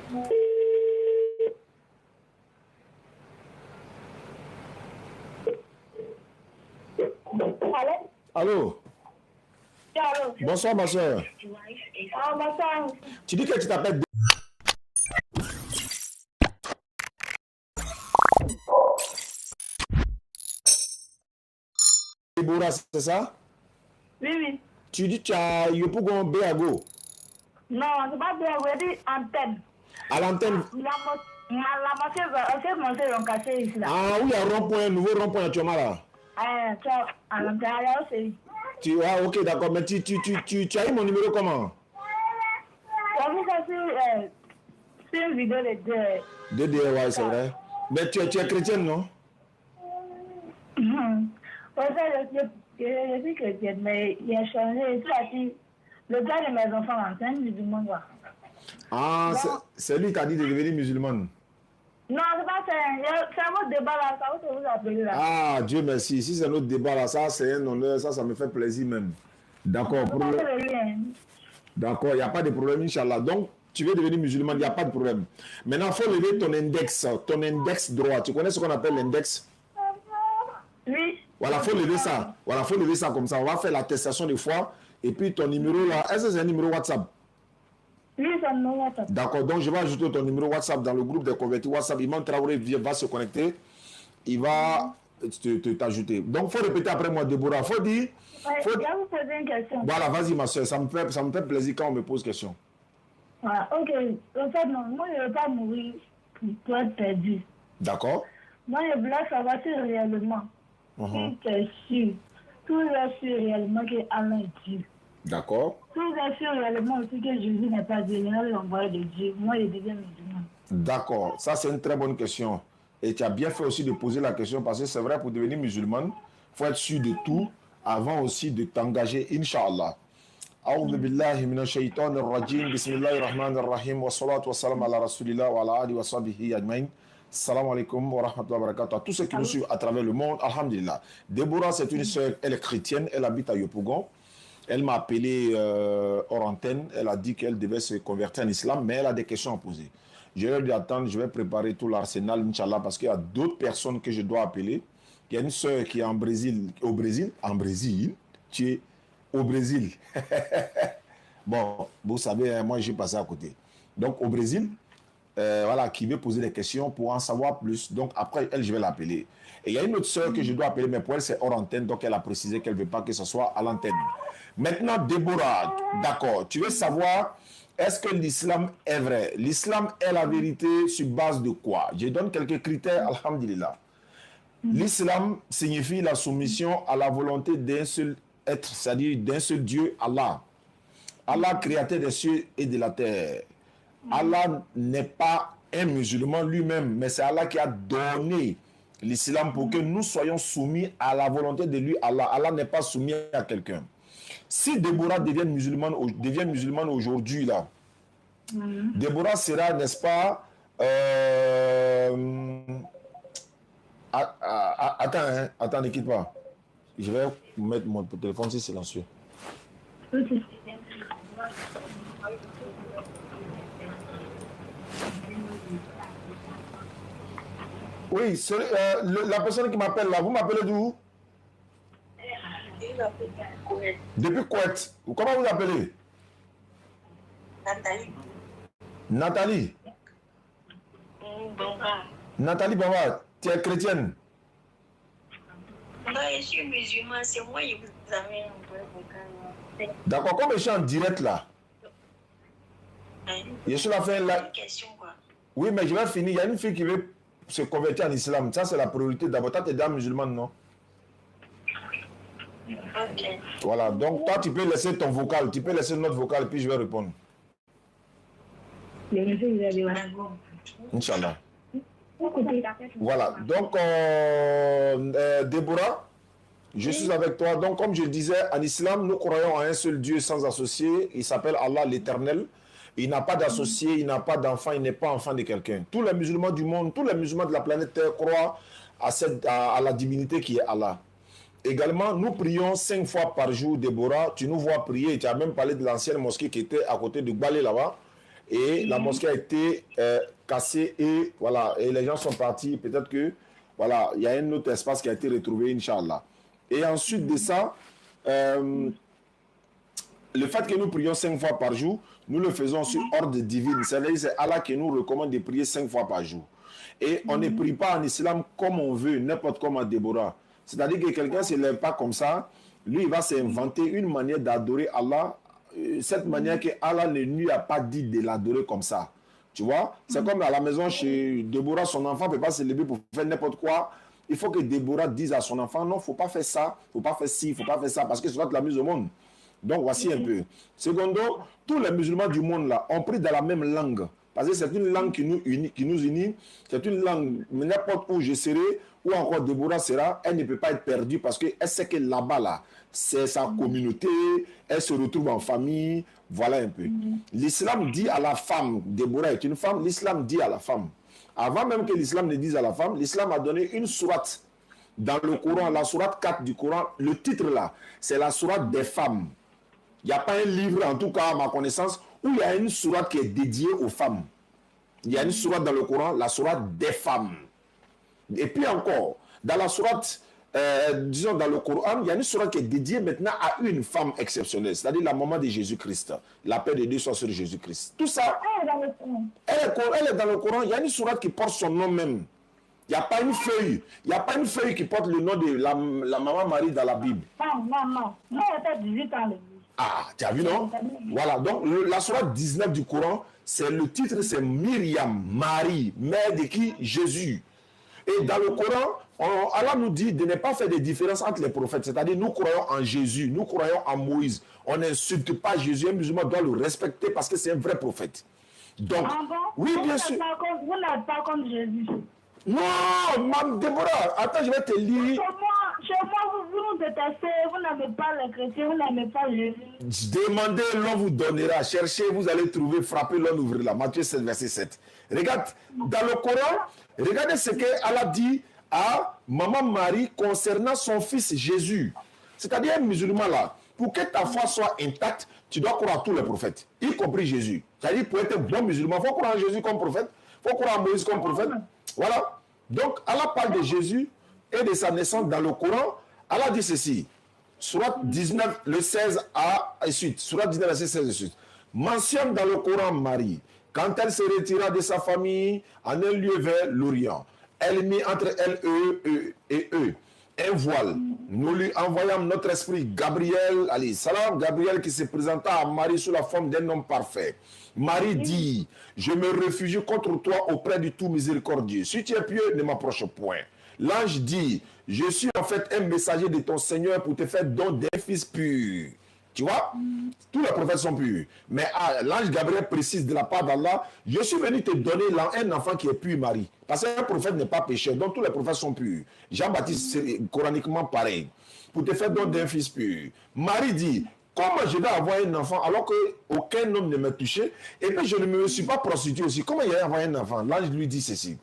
Allô? Allô? Bonsoir, ma soeur. Ah, bonsoir. Tu dis que tu t'appelles Déborah, c'est ça? Oui. Tu dis que tu as Yopougon Béago. Non, c'est pas bien, vous avez dit antenne. À l'antenne. La moitié vont casser ici là. Ah oui, un rond-point, un nouveau rond-point à Tchomala. Tu vois, à l'intérieur aussi. Ah ok, d'accord, mais tu as eu mon numéro comment? J'ai vu ça sur une vidéo de De ouais, c'est vrai. Mais tu es chrétienne, non? Je suis chrétienne, mais il a changé. Tu as dit, le gars de mes enfants, c'est un musulman. Ah, c'est lui qui a dit de devenir musulmane. Non, c'est pas ça. C'est un autre débat là, ça va vous appeler là. Ah, Dieu merci. Si c'est notre débat là, ça c'est un honneur, ça me fait plaisir même. D'accord. D'accord, il n'y a pas de problème, Inch'Allah. Donc, tu veux devenir musulman, il n'y a pas de problème. Maintenant, il faut lever ton index droit. Tu connais ce qu'on appelle l'index? Oui. Voilà, il faut lever ça. Voilà, faut lever ça comme ça. On va faire l'attestation de foi. Et puis ton numéro là, est-ce que c'est un numéro WhatsApp? Oui, c'est un numéro WhatsApp. D'accord, donc je vais ajouter ton numéro WhatsApp dans le groupe des convertis WhatsApp. Imam Traoré va se connecter. Il va t'ajouter. Donc, il faut répéter après moi, Déborah. Il faut dire. Je vais vous poser une question. Voilà, vas-y, ma soeur. Ça me fait plaisir quand on me pose question. Voilà, ok. En fait, non, moi, je ne veux pas mourir pour être perdu. D'accord. Moi, je voulais savoir si réellement, si tu es sûr, tout est sûr réellement qu'Allah est Dieu. D'accord. Tout est sûr réellement aussi que Jésus n'est pas Dieu, il est l'envoyé de Dieu. Moi, je deviens musulman. D'accord. Ça, c'est une très bonne question. Et tu as bien fait aussi de poser la question parce que c'est vrai, pour devenir musulman, il faut être sûr de tout avant aussi de t'engager, Inch'Allah. أعوذ بالله من الشيطان الرجيم بسم الله الرحمن الرحيم والصلاة والسلام على رسول الله وعلى آله وصحبه أجمعين. Salam alaikum wa rahmatullahi wa barakatuh. À tous ceux qui nous suivent à travers le monde, alhamdulillah. Déborah, c'est une sœur, elle est chrétienne, elle habite à Yopougon. Elle m'a appelé hors antenne, elle a dit qu'elle devait se convertir en islam, mais elle a des questions à poser. Je vais lui attendre, je vais préparer tout l'arsenal, Inch'Allah, parce qu'il y a d'autres personnes que je dois appeler. Il y a une sœur qui est au Brésil, tu es au Brésil. Bon, vous savez, moi j'ai passé à côté. Donc au Brésil, voilà, qui veut poser des questions pour en savoir plus. Donc après, elle, je vais l'appeler. Et il y a une autre sœur que je dois appeler, mais pour elle, c'est hors antenne, donc elle a précisé qu'elle ne veut pas que ce soit à l'antenne. Maintenant, Déborah, d'accord, tu veux savoir, est-ce que l'islam est vrai? L'islam est la vérité sur base de quoi? Je donne quelques critères, alhamdulillah. L'islam signifie la soumission à la volonté d'un seul être, c'est-à-dire d'un seul Dieu, Allah. Allah, créateur des cieux et de la terre. Allah n'est pas un musulman lui-même, mais c'est Allah qui a donné l'islam pour que nous soyons soumis à la volonté de lui, Allah. Allah n'est pas soumis à quelqu'un. Si Déborah devient musulmane aujourd'hui, là, Déborah sera, n'est-ce pas, attends, ne quitte pas. Je vais mettre mon téléphone sur silencieux. Oui, la personne qui m'appelle là, vous m'appelez d'où? Depuis Kuwait. Comment vous appelez? Nathalie. Nathalie? Nathalie Bamba, tu es chrétienne? Non, je suis musulman, c'est moi qui vous amène un peu. D'accord, comme je suis en direct là. Je suis la fin là. Une question quoi. Oui, mais je vais finir. Il y a une fille qui veut se convertir en islam. Ça, c'est la priorité. D'abord, toi, tu es dame musulmane, non? Ok. Voilà, donc toi, tu peux laisser ton vocal. Tu peux laisser notre vocal, puis je vais répondre. Inch'Allah. Voilà, donc, Déborah, je suis avec toi. Donc, comme je le disais, en islam, nous croyons en un seul Dieu sans associé. Il s'appelle Allah l'Éternel. Il n'a pas d'associé, il n'a pas d'enfant, il n'est pas enfant de quelqu'un. Tous les musulmans du monde, tous les musulmans de la planète Terre croient à la divinité qui est Allah. Également, nous prions 5 fois par jour, Déborah. Tu nous vois prier. Tu as même parlé de l'ancienne mosquée qui était à côté de Balé là-bas. et la mosquée a été cassée et voilà, et les gens sont partis. Peut-être que voilà, il y a un autre espace qui a été retrouvé, Inch'Allah. Et ensuite de ça, le fait que nous prions 5 fois par jour, nous le faisons sur ordre divin. C'est-à-dire c'est Allah qui nous recommande de prier 5 fois par jour. Et on ne prie pas en islam comme on veut, n'importe comment Déborah. C'est-à-dire que quelqu'un ne se lève pas comme ça, lui il va s'inventer une manière d'adorer Allah, cette manière que Allah ne lui a pas dit de l'adorer comme ça. Tu vois, c'est comme à la maison chez Déborah, son enfant ne peut pas se lever pour faire n'importe quoi. Il faut que Déborah dise à son enfant, non, il ne faut pas faire ça, il ne faut pas faire ci, il ne faut pas faire ça, parce que ça va te l'amuse au monde. Donc voici un peu. Secondo, tous les musulmans du monde là ont pris dans la même langue. Parce que c'est une langue qui nous unit. C'est une langue, n'importe où je serai, ou encore Déborah sera, elle ne peut pas être perdue parce qu'elle sait que là-bas, là, c'est sa communauté, elle se retrouve en famille, voilà un peu. L'islam dit à la femme, Déborah est une femme, l'islam dit à la femme. Avant même que l'islam ne dise à la femme, l'islam a donné une sourate dans le Coran, la sourate 4 du Coran, le titre là, c'est la sourate des femmes. Il n'y a pas un livre, en tout cas à ma connaissance, où il y a une sourate qui est dédiée aux femmes. Il y a une sourate dans le Coran, la sourate des femmes. Et puis encore, dans la sourate, disons dans le Coran, il y a une sourate qui est dédiée maintenant à une femme exceptionnelle, c'est-à-dire la maman de Jésus-Christ. La paix de Dieu soit sur Jésus-Christ. Tout ça, elle est dans le Coran. Il y a une sourate qui porte son nom même. Il n'y a pas une feuille. Il n'y a pas une feuille qui porte le nom de la maman Marie dans la Bible. Non, elle était 18 ans. Ah, tu as vu, non? Voilà, donc la sourate 19 du Coran, c'est le titre, c'est Myriam, Marie, mère de qui? Jésus. Et dans le Coran, Allah nous dit de ne pas faire de différence entre les prophètes. C'est-à-dire, nous croyons en Jésus, nous croyons en Moïse. On n'insulte pas Jésus, un musulman doit le respecter parce que c'est un vrai prophète. Donc, oui, bien sûr. Vous n'êtes pas contre Jésus. Non, Mme Déborah, attends, je vais te lire. Chez moi, vous nous détestez, vous n'aimez pas les chrétiens, vous n'aimez pas Jésus. Demandez, l'on vous donnera. Cherchez, vous allez trouver, frappez, l'on ouvrira. Matthieu 7, verset 7. Regarde, dans le Coran, regardez ce qu'Allah dit à Maman Marie concernant son fils Jésus. C'est-à-dire un musulman là, pour que ta foi soit intacte, tu dois croire à tous les prophètes, y compris Jésus. C'est-à-dire pour être un bon musulman, il faut croire en Jésus comme prophète, il faut croire en Moïse comme prophète. Voilà. Donc, Allah parle de Jésus et de sa naissance dans le Coran. Allah dit ceci. Sourate 19, le 16 et suite. Sourate 19, verset 16 et suite. Mentionne dans le Coran Marie, quand elle se retira de sa famille en un lieu vers l'Orient, elle mit entre elle et eux un voile. Nous lui envoyâmes notre esprit Gabriel, alayhi salam, Gabriel qui se présenta à Marie sous la forme d'un homme parfait. Marie dit, je me réfugie contre toi auprès du tout miséricordieux. Si tu es pieux, ne m'approche point. L'ange dit, je suis en fait un messager de ton Seigneur pour te faire don d'un fils pur. Tu vois, tous les prophètes sont purs. Mais l'ange Gabriel précise de la part d'Allah, je suis venu te donner un enfant qui est pur, Marie. Parce qu'un prophète n'est pas pécheur, donc tous les prophètes sont purs. Jean-Baptiste, c'est coraniquement pareil. Pour te faire don d'un fils pur. Marie dit, comment je vais avoir un enfant alors qu'aucun homme ne m'a touché? Et puis je ne me suis pas prostitué aussi. Comment il va avoir un enfant? L'ange lui dit ceci.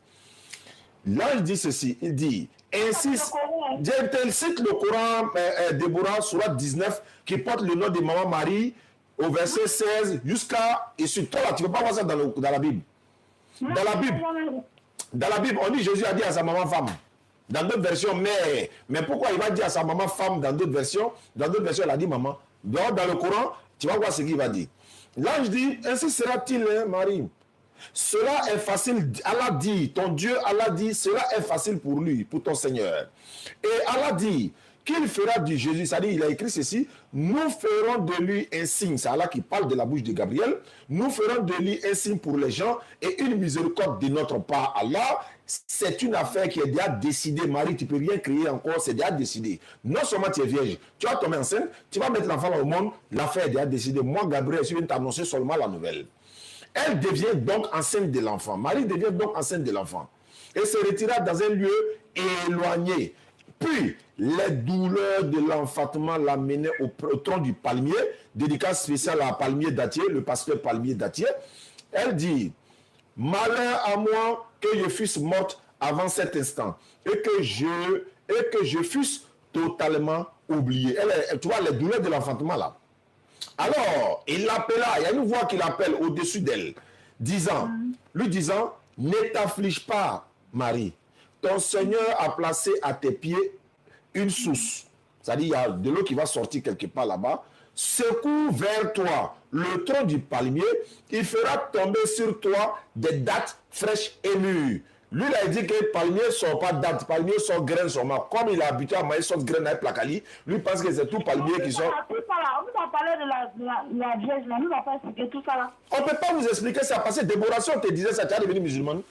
L'ange dit ceci, il dit, ainsi, je cite le Coran, Déborah, sourate 19, qui porte le nom de Maman Marie, au verset 16, jusqu'à, et sur toi là, tu ne peux pas voir ça dans la Bible. Dans la Bible, on dit, Jésus a dit à sa maman femme. Dans d'autres versions, mais pourquoi il va dire à sa maman femme dans d'autres versions? Dans d'autres versions, il a dit maman. Donc, dans le Coran, tu vas voir ce qu'il va dire. L'ange dit, ainsi sera-t-il, Marie. Cela est facile, Allah dit, ton Dieu, Allah dit, cela est facile pour lui, pour ton Seigneur. Et Allah dit, qu'il fera du Jésus, c'est-à-dire, il a écrit ceci, nous ferons de lui un signe, c'est Allah qui parle de la bouche de Gabriel, nous ferons de lui un signe pour les gens et une miséricorde de notre part, Allah. C'est une affaire qui est déjà décidée, Marie, tu ne peux rien créer encore, c'est déjà décidé. Non seulement tu es vierge, tu vas tomber enceinte, tu vas mettre l'enfant au monde, l'affaire est déjà décidée. Moi, Gabriel, je viens t'annoncer seulement la nouvelle. Elle devient donc enceinte de l'enfant. Marie devient donc enceinte de l'enfant. Et se retira dans un lieu éloigné. Puis, les douleurs de l'enfantement l'amenaient au tronc du palmier, dédicace spéciale à Palmier Datier, le pasteur Palmier Datier. Elle dit, malheur à moi que je fusse morte avant cet instant et que je fusse totalement oubliée. Tu vois les douleurs de l'enfantement là. Alors, il l'appela, il y a une voix qui l'appelle au-dessus d'elle. disant, lui disant, ne t'afflige pas, Marie. Ton Seigneur a placé à tes pieds une source. C'est-à-dire, il y a de l'eau qui va sortir quelque part là-bas. Secoue vers toi le tronc du palmier, il fera tomber sur toi des dattes fraîches et mûres. Lui, il a dit que le palmier ne sort pas dattes, le palmier sort graines seulement. Comme il a habitué à manger sort graines avec placali, lui pense que c'est tout palmier qui sort. On va parler de la Vierge, là. Nous va pas expliquer tout ça là. On ne peut pas vous expliquer ça parce que Déborah, si on te disait ça, tu as devenu musulmane.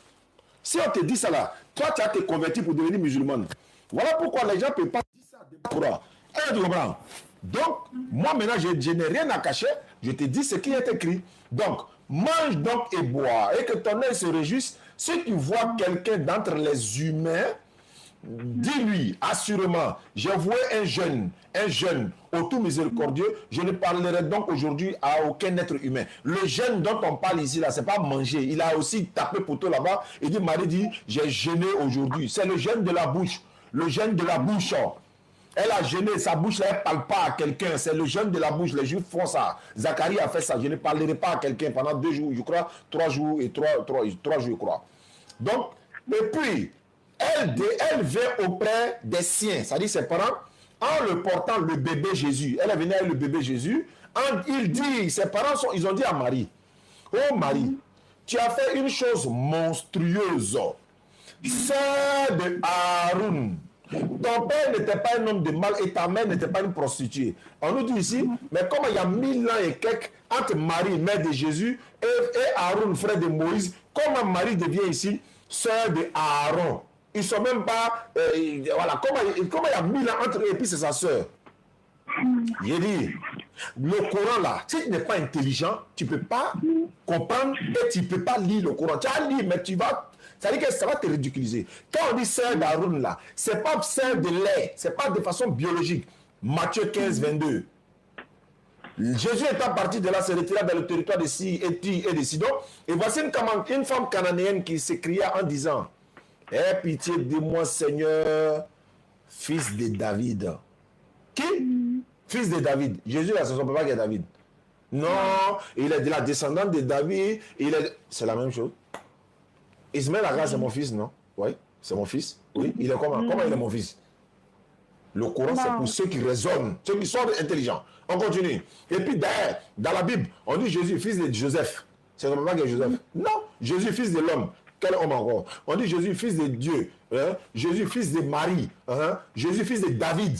Si on te dit ça là, toi tu as été converti pour devenir musulmane. Voilà pourquoi les gens ne peuvent pas dire ça à Déborah. Tu comprends? Donc, moi maintenant, je n'ai rien à cacher. Je te dis ce qui est écrit. Donc, mange donc et bois et que ton œil se réjouisse. Si tu vois quelqu'un d'entre les humains, dis-lui assurément, j'ai voué un jeune au tout miséricordieux, je ne parlerai donc aujourd'hui à aucun être humain. Le jeûne dont on parle ici, là, c'est pas manger. Il a aussi tapé poteau là-bas et dit, Marie dit, j'ai jeûné aujourd'hui. C'est le jeûne de la bouche. Le jeûne de la bouche. Elle a jeûné, sa bouche là, elle ne parle pas à quelqu'un. C'est le jeûne de la bouche. Les Juifs font ça. Zacharie a fait ça. Je ne parlerai pas à quelqu'un pendant 2 jours, je crois, 3 jours et 3 jours, je crois. Donc, et puis, elle vient auprès des siens, c'est-à-dire ses parents, en le portant le bébé Jésus. Elle est venue avec le bébé Jésus. Ses parents, ils ont dit à Marie, oh Marie, tu as fait une chose monstrueuse. Sœur de Aaron, ton père n'était pas un homme de mal et ta mère n'était pas une prostituée. On nous dit ici, mais comme il y a 1000 ans et quelques entre Marie, mère de Jésus, et Aaron, frère de Moïse, comment Marie devient ici sœur de Aaron? Ils ne sont même pas... voilà, comment il y a 1000 ans entre eux et puis c'est sa sœur? J'ai dit, le Coran là, si tu n'es pas intelligent, tu ne peux pas comprendre et tu ne peux pas lire le Coran. Tu as lu, mais tu vas... C'est-à-dire que ça va te ridiculiser. Quand on dit sœur d'Aaron là, ce n'est pas sœur de lait, ce n'est pas de façon biologique. Matthieu 15, 22. Jésus étant parti de là, se retira dans le territoire de Syrie et de Sidon. Et voici une femme cananéenne qui s'écria en disant, aie pitié de moi, Seigneur, fils de David. Qui? Fils de David. Jésus, là, c'est son papa qui est David. Non, il est de la descendante de David. C'est la même chose. Ismaël Aga, c'est mon fils, non? Oui, c'est mon fils. Oui, il est comment? Comment il est mon fils? Le Coran, c'est pour ceux qui raisonnent, ceux qui sont intelligents. On continue. Et puis, derrière, dans la Bible, on dit Jésus, fils de Joseph. C'est son papa qui est Joseph. Non, Jésus, fils de l'homme. Quel homme encore? On dit Jésus, fils de Dieu. Hein? Jésus, fils de Marie. Hein? Jésus, fils de David.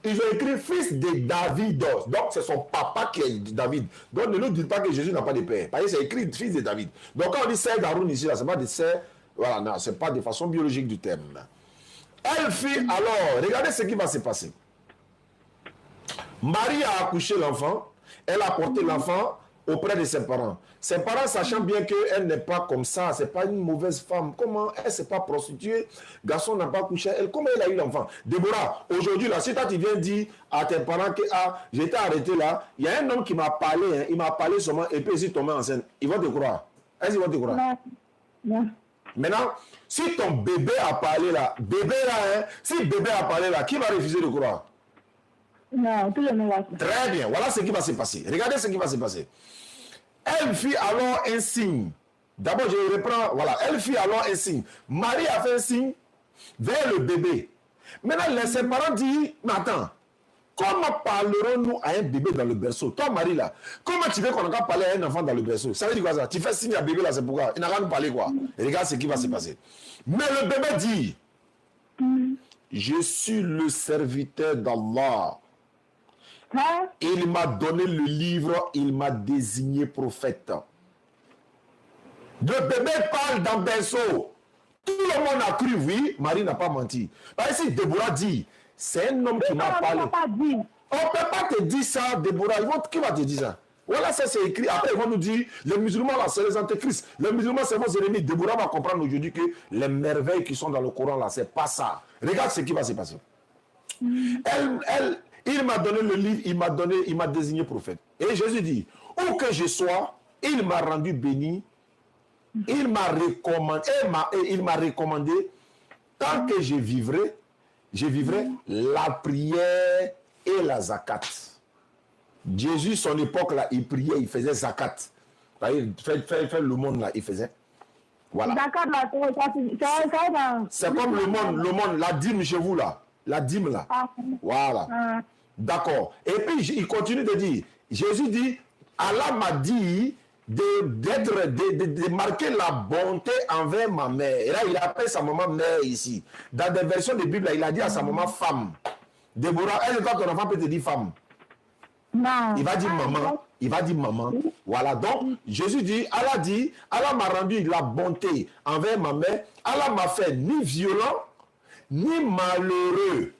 Ils ont écrit fils de David. Donc, c'est son papa qui est David. Donc, ne nous dites pas que Jésus n'a pas de père. Parce que c'est écrit fils de David. Donc, quand on dit sœur d'Aaron ici, là, c'est pas de sœur. Voilà, non, c'est pas de façon biologique du terme. Elle fit alors, regardez ce qui va se passer. Marie a accouché l'enfant. Elle a porté l'enfant auprès de ses parents. Ses parents, sachant bien qu'elle n'est pas comme ça, c'est pas une mauvaise femme. Comment elle ne s'est pas prostituée? Garçon n'a pas couché elle. Comment elle a eu l'enfant? Déborah, aujourd'hui, là, si toi tu viens dire à tes parents que j'étais arrêté là, il y a un homme qui m'a parlé, hein, il m'a parlé seulement, et puis il s'est tombé enceinte. Ils vont te croire. Est-ce qu'ils vont te croire? Non. Maintenant, si ton bébé a parlé là, hein, si bébé a parlé là, qui va refuser de croire? Non, tout le monde va. Très bien, voilà ce qui va se passer. Regardez ce qui va se passer. Elle fit alors un signe. D'abord, je reprends. Voilà, elle fit alors un signe. Marie a fait un signe vers le bébé. Maintenant, ses parents disent, mais attends, comment parlerons-nous à un bébé dans le berceau? Toi, Marie, là, comment tu veux qu'on va parler à un enfant dans le berceau? Ça veut dire quoi ça? Tu fais signe à bébé là, c'est pourquoi? Il n'a rien à parler quoi? Et regarde ce qui va se passer. Mais le bébé dit, je suis le serviteur d'Allah. Hein? Il m'a donné le livre, il m'a désigné prophète. Le bébé parle dans le berceau. Tout le monde a cru, oui, Marie n'a pas menti. Parce que si Déborah dit, c'est un homme qui m'a parlé. On ne peut pas te dire ça, Déborah. Qui va te dire ça? Voilà, ça c'est écrit. Après, ils vont nous dire, les musulmans, là, c'est les antéchrists. Les musulmans, c'est vos ennemis. Déborah va comprendre aujourd'hui que les merveilles qui sont dans le Coran, là, c'est pas ça. Regarde ce qui va se passer. Il m'a donné le livre, il m'a désigné prophète. Et Jésus dit, où que je sois, il m'a rendu béni, il m'a recommandé, tant que je vivrai la prière et la zakat. Jésus, son époque là, il priait, il faisait zakat. Faire le monde là, il faisait. Voilà. D'accord, là, C'est comme le monde, la dîme chez vous là. La dîme là. Voilà. D'accord. Et puis il continue de dire, Jésus dit, Allah m'a dit de marquer la bonté envers ma mère. Et là, il appelle sa maman mère ici. Dans des versions de Bible, il a dit à sa maman femme. Déborah, est-ce que ton enfant peut te dire femme? Non. Il va dire maman. Il va dire maman. Voilà. Donc, Jésus dit, Allah m'a rendu la bonté envers ma mère. Allah m'a fait ni violent, ni malheureux.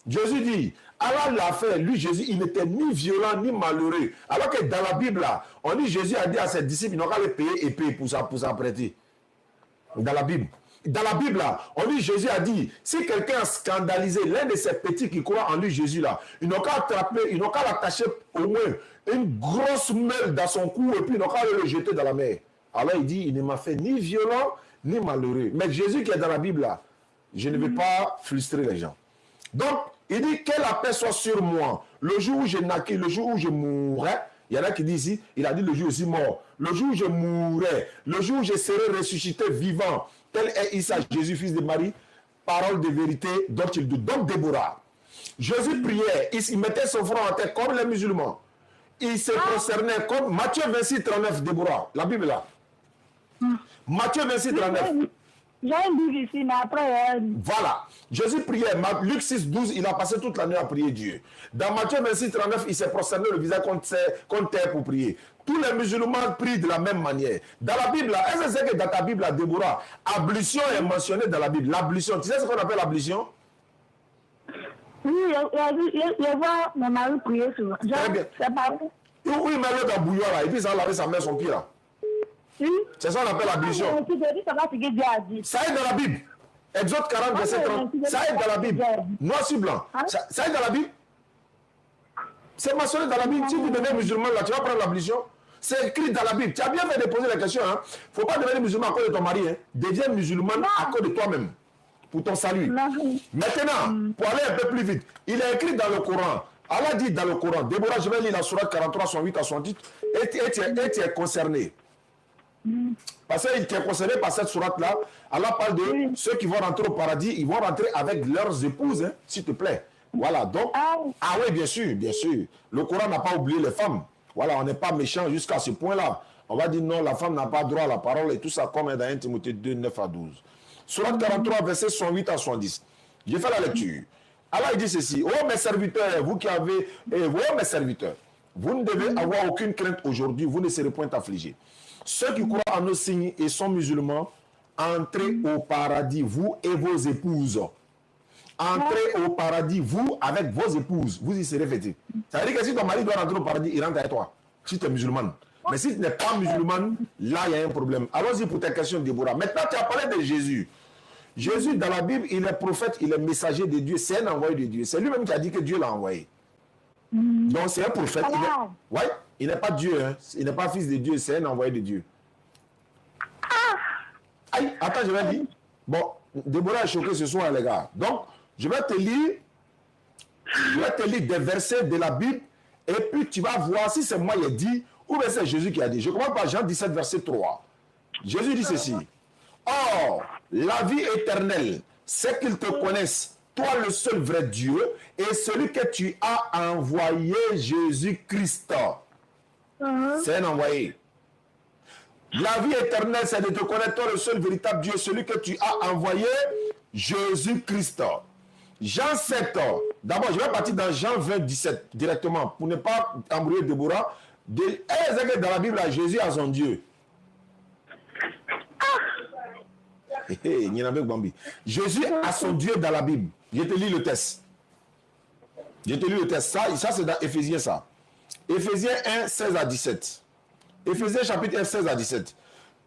Jésus dit, Allah l'a fait, lui Jésus, il n'était ni violent ni malheureux. Alors que dans la Bible, là, on dit Jésus a dit à ses disciples, ils n'ont qu'à les payer et payer pour ça prêter. Dans la Bible. Dans la Bible, là, on dit Jésus a dit, si quelqu'un a scandalisé l'un de ces petits qui croient en lui, Jésus, là, ils n'ont qu'à attraper, ils n'ont qu'à l'attacher au moins une grosse meule dans son cou et puis ils n'ont qu'à le jeter dans la mer. Alors il dit, il ne m'a fait ni violent ni malheureux. Mais Jésus qui est dans la Bible, là, je ne vais pas frustrer les gens. Donc, il dit que la paix soit sur moi. Le jour où je naquis, le jour où je mourrai, il y en a qui disent ici, il a dit le jour aussi mort. Le jour où je mourrai, le jour où je serai ressuscité vivant, tel est Issa, Jésus, fils de Marie, parole de vérité dont il doute. Donc Déborah, Jésus priait, il mettait son front en terre comme les musulmans. Il se concernait comme Matthieu 26, 39, Déborah, la Bible là. Matthieu 26, 39. J'ai un livre ici, mais après... Voilà. Jésus priait. Luc 6, 12, il a passé toute la nuit à prier Dieu. Dans Matthieu 26, 39, il s'est prosterné le visage contre terre pour prier. Tous les musulmans prient de la même manière. Dans la Bible, est-ce que c'est que dans ta Bible, Déborah, ablution est mentionnée dans la Bible? L'ablution, tu sais ce qu'on appelle l'ablution? Oui, je vois mon mari prier souvent. Très bien. C'est pas vrai. Oui, il met l'eau dans le bouillon là, et puis ça va laver sa main, son pied là. Oui. C'est ça qu'on appelle l'ablution. Ça est dans la Bible. Exode 40, verset 30. Ça est dans la Bible. Noir sur blanc. Ça est dans la Bible. C'est mentionné dans la Bible. Si tu deviens musulman, là, tu vas prendre l'ablution. C'est écrit dans la Bible. Tu as bien fait de poser la question. Il ne faut pas devenir musulman à cause de ton mari. Hein. Deviens musulman à cause de toi-même. Pour ton salut. Maintenant, pour aller un peu plus vite, il est écrit dans le Coran. Allah dit dans le Coran, Déborah, je vais lire la sourate 43, 108 à 110, et tu es concerné. Parce qu'il est concerné par cette sourate-là. Allah parle de ceux qui vont rentrer au paradis, ils vont rentrer avec leurs épouses, hein, s'il te plaît. Voilà, donc, oui, bien sûr, bien sûr. Le Coran n'a pas oublié les femmes. Voilà, on n'est pas méchant jusqu'à ce point-là. On va dire non, la femme n'a pas droit à la parole et tout ça, comme dans 1 Timothée 2, 9 à 12. Sourate 43, verset 108 à 110. J'ai fait la lecture. Allah il dit ceci, oh mes serviteurs, vous qui avez, mes serviteurs, vous ne devez avoir aucune crainte aujourd'hui, vous ne serez point affligés. Ceux qui croient en nos signes et sont musulmans, entrez au paradis, vous et vos épouses. Entrez au paradis, vous avec vos épouses, vous y serez fêtés. Ça veut dire que si ton mari doit rentrer au paradis, il rentre avec toi, si tu es musulmane. Mais si tu n'es pas musulmane, là il y a un problème. Allons-y pour ta question, Déborah. Maintenant, tu as parlé de Jésus. Jésus, dans la Bible, il est prophète, il est messager de Dieu, c'est un envoyé de Dieu. C'est lui-même qui a dit que Dieu l'a envoyé. Donc c'est un prophète. Il n'est pas Dieu, hein. Il n'est pas fils de Dieu, c'est un envoyé de Dieu. Aïe, attends, je vais lire. Bon, Déborah est choquée ce soir, les gars. Donc, je vais te lire des versets de la Bible, et puis tu vas voir si c'est moi qui ai dit, ou bien c'est Jésus qui a dit. Je commence par Jean 17, verset 3. Jésus dit ceci. Or, la vie éternelle, c'est qu'ils te connaissent, toi le seul vrai Dieu, et celui que tu as envoyé, Jésus-Christ. C'est un envoyé. La vie éternelle, c'est de te connaître, toi le seul véritable Dieu, celui que tu as envoyé, Jésus-Christ. Jean 7. D'abord, je vais partir dans Jean 20, 17 directement, pour ne pas embrouiller Déborah. Dans la Bible, Jésus a son Dieu. Jésus a son Dieu dans la Bible. Je te lis le texte. Ça c'est dans Éphésiens, ça. Éphésiens 1, 16 à 17. Éphésiens chapitre 1, 16 à 17.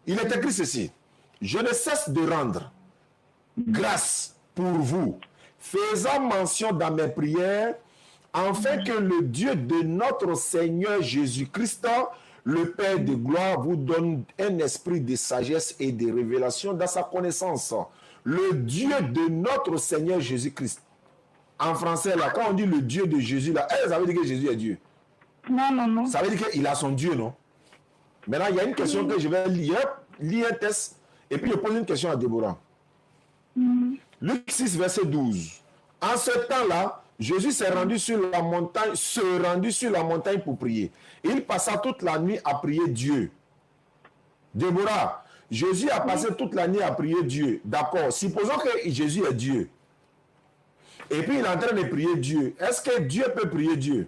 Il est écrit ceci. Je ne cesse de rendre grâce pour vous, faisant mention dans mes prières, afin que le Dieu de notre Seigneur Jésus-Christ, le Père de gloire, vous donne un esprit de sagesse et de révélation dans sa connaissance. Le Dieu de notre Seigneur Jésus-Christ. En français, là, quand on dit le Dieu de Jésus, là, ça veut dire que Jésus est Dieu. Non. Ça veut dire qu'il a son Dieu, non? Maintenant, il y a une question que je vais lire un test, et puis je pose une question à Déborah. Luc 6, verset 12. En ce temps-là, Jésus s'est rendu sur la montagne pour prier. Il passa toute la nuit à prier Dieu. Déborah, Jésus a passé toute la nuit à prier Dieu. D'accord. Supposons que Jésus est Dieu. Et puis il est en train de prier Dieu. Est-ce que Dieu peut prier Dieu?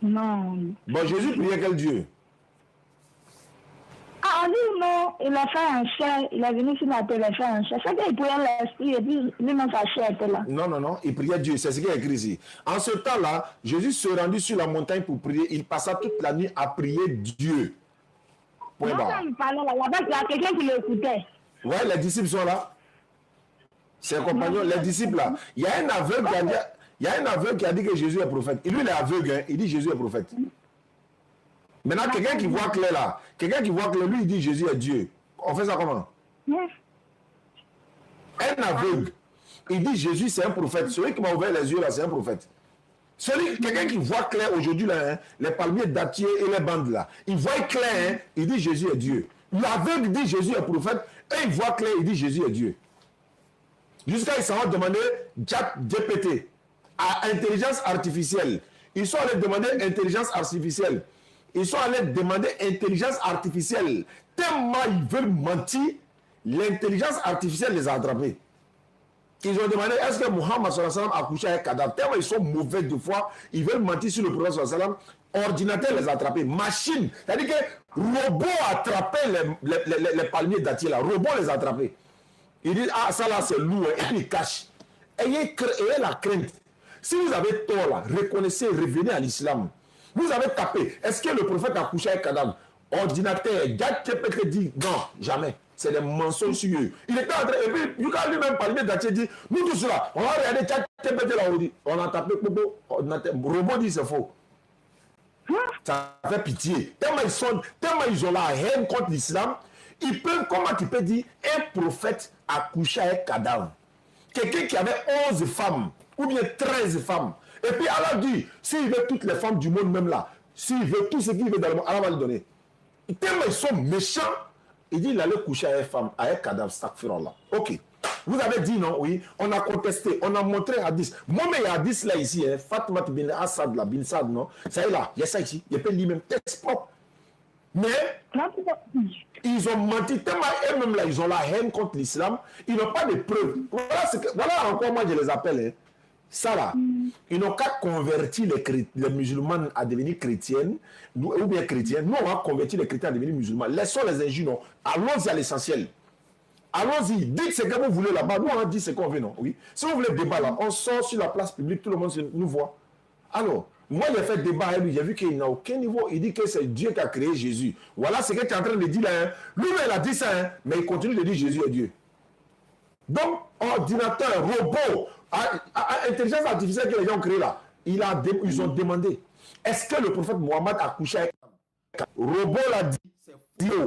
Non. Bon, Jésus priait quel Dieu? Ah, lui, non, il a fait un chien, il est venu sur la terre, il a fait un chien. C'est qu'il priait l'esprit et puis lui-même sa chair était là. Non, il priait Dieu, c'est ce qui est écrit ici. En ce temps-là, Jésus se rendit sur la montagne pour prier. Il passa toute la nuit à prier Dieu. Point barre. Il parlait là, il y a quelqu'un qui l'écoutait. Ouais, les disciples sont là. Ses compagnons, les disciples là. Il y a un aveugle qui a dit que Jésus est prophète. Et lui, il est aveugle, hein. Il dit Jésus est prophète. Maintenant, quelqu'un qui voit clair là, lui, il dit Jésus est Dieu. On fait ça comment? Un aveugle, il dit Jésus c'est un prophète. Celui qui m'a ouvert les yeux là, c'est un prophète. Quelqu'un qui voit clair aujourd'hui là, hein, les palmiers dattiers et les bandes là, il voit clair, hein, il dit Jésus est Dieu. L'aveugle dit Jésus est prophète, et il voit clair, il dit Jésus est Dieu. Jusqu'à ils s'en vont demander GPT à intelligence artificielle. Ils sont allés demander intelligence artificielle. Ils sont allés demander intelligence artificielle. Tellement ils veulent mentir, l'intelligence artificielle les a attrapés. Ils ont demandé est-ce que Muhammad sallallahu alayhi wa sallam a couché avec cadavre. Tellement ils sont mauvais de foi, ils veulent mentir sur le prophète sallallahu alayhi wa sallam. Ordinateur les a attrapés. Machine, c'est-à-dire que robot a attrapé les palmiers dattiers là. Robot les a attrapés. Ils disent ah ça là c'est lourd et puis ils cachent. Ayez la crainte. Si vous avez tort là, reconnaissez, revenez à l'islam. Vous avez tapé. Est-ce que le prophète a couché avec cadavre? Ordinateur, GPT dit non, jamais. C'est des mensonges sur eux. Il était en train, et puis Yuka lui-même palmier dattier dit nous tous là, on va regarder GPT là, on a tapé Bobo, ordinateur. Robot dit c'est faux. Ça fait pitié. Tellement ils ont la haine contre l'islam. Comment tu peux dire un prophète a couché avec cadavre? Quelqu'un qui avait 11 femmes ou bien 13 femmes. Et puis Allah dit, s'il veut toutes les femmes du monde même là, s'il veut tout ce qu'il veut dans le monde, Allah va lui donner. Tellement ils sont méchants, il dit il allait coucher avec femme, avec cadavre, là. Ok. Vous avez dit non, oui, on a contesté, on a montré hadith. Moi, mais il y a hadith là ici, hein, Fatma bin Assad, là, bin Sad, non? Ça y est là, il y a ça ici, il peut lire même texte propre. Mais ils ont menti tellement eux-mêmes là, ils ont la haine contre l'islam, ils n'ont pas de preuves. Voilà encore moi je les appelle. Hein. Ça là, ils n'ont qu'à convertir les musulmans à devenir chrétiennes, ou bien chrétiens. Nous on va convertir les chrétiens à devenir musulmans. Laissons les injures, non. Allons-y à l'essentiel. Allons-y, dites ce que vous voulez là-bas. Nous on dit ce qu'on veut, non. Oui. Si vous voulez débat là, on sort sur la place publique, tout le monde nous voit. Alors, moi j'ai fait débat avec lui, j'ai vu qu'il n'a aucun niveau. Il dit que c'est Dieu qui a créé Jésus. Voilà ce que tu es en train de dire là. Hein. Lui-même il a dit ça, hein, mais il continue de dire Jésus est Dieu. Donc, ordinateur, robot, intelligence artificielle que les gens ont créé là, ils ont demandé est-ce que le prophète Mohammed a couché avec robot l'a dit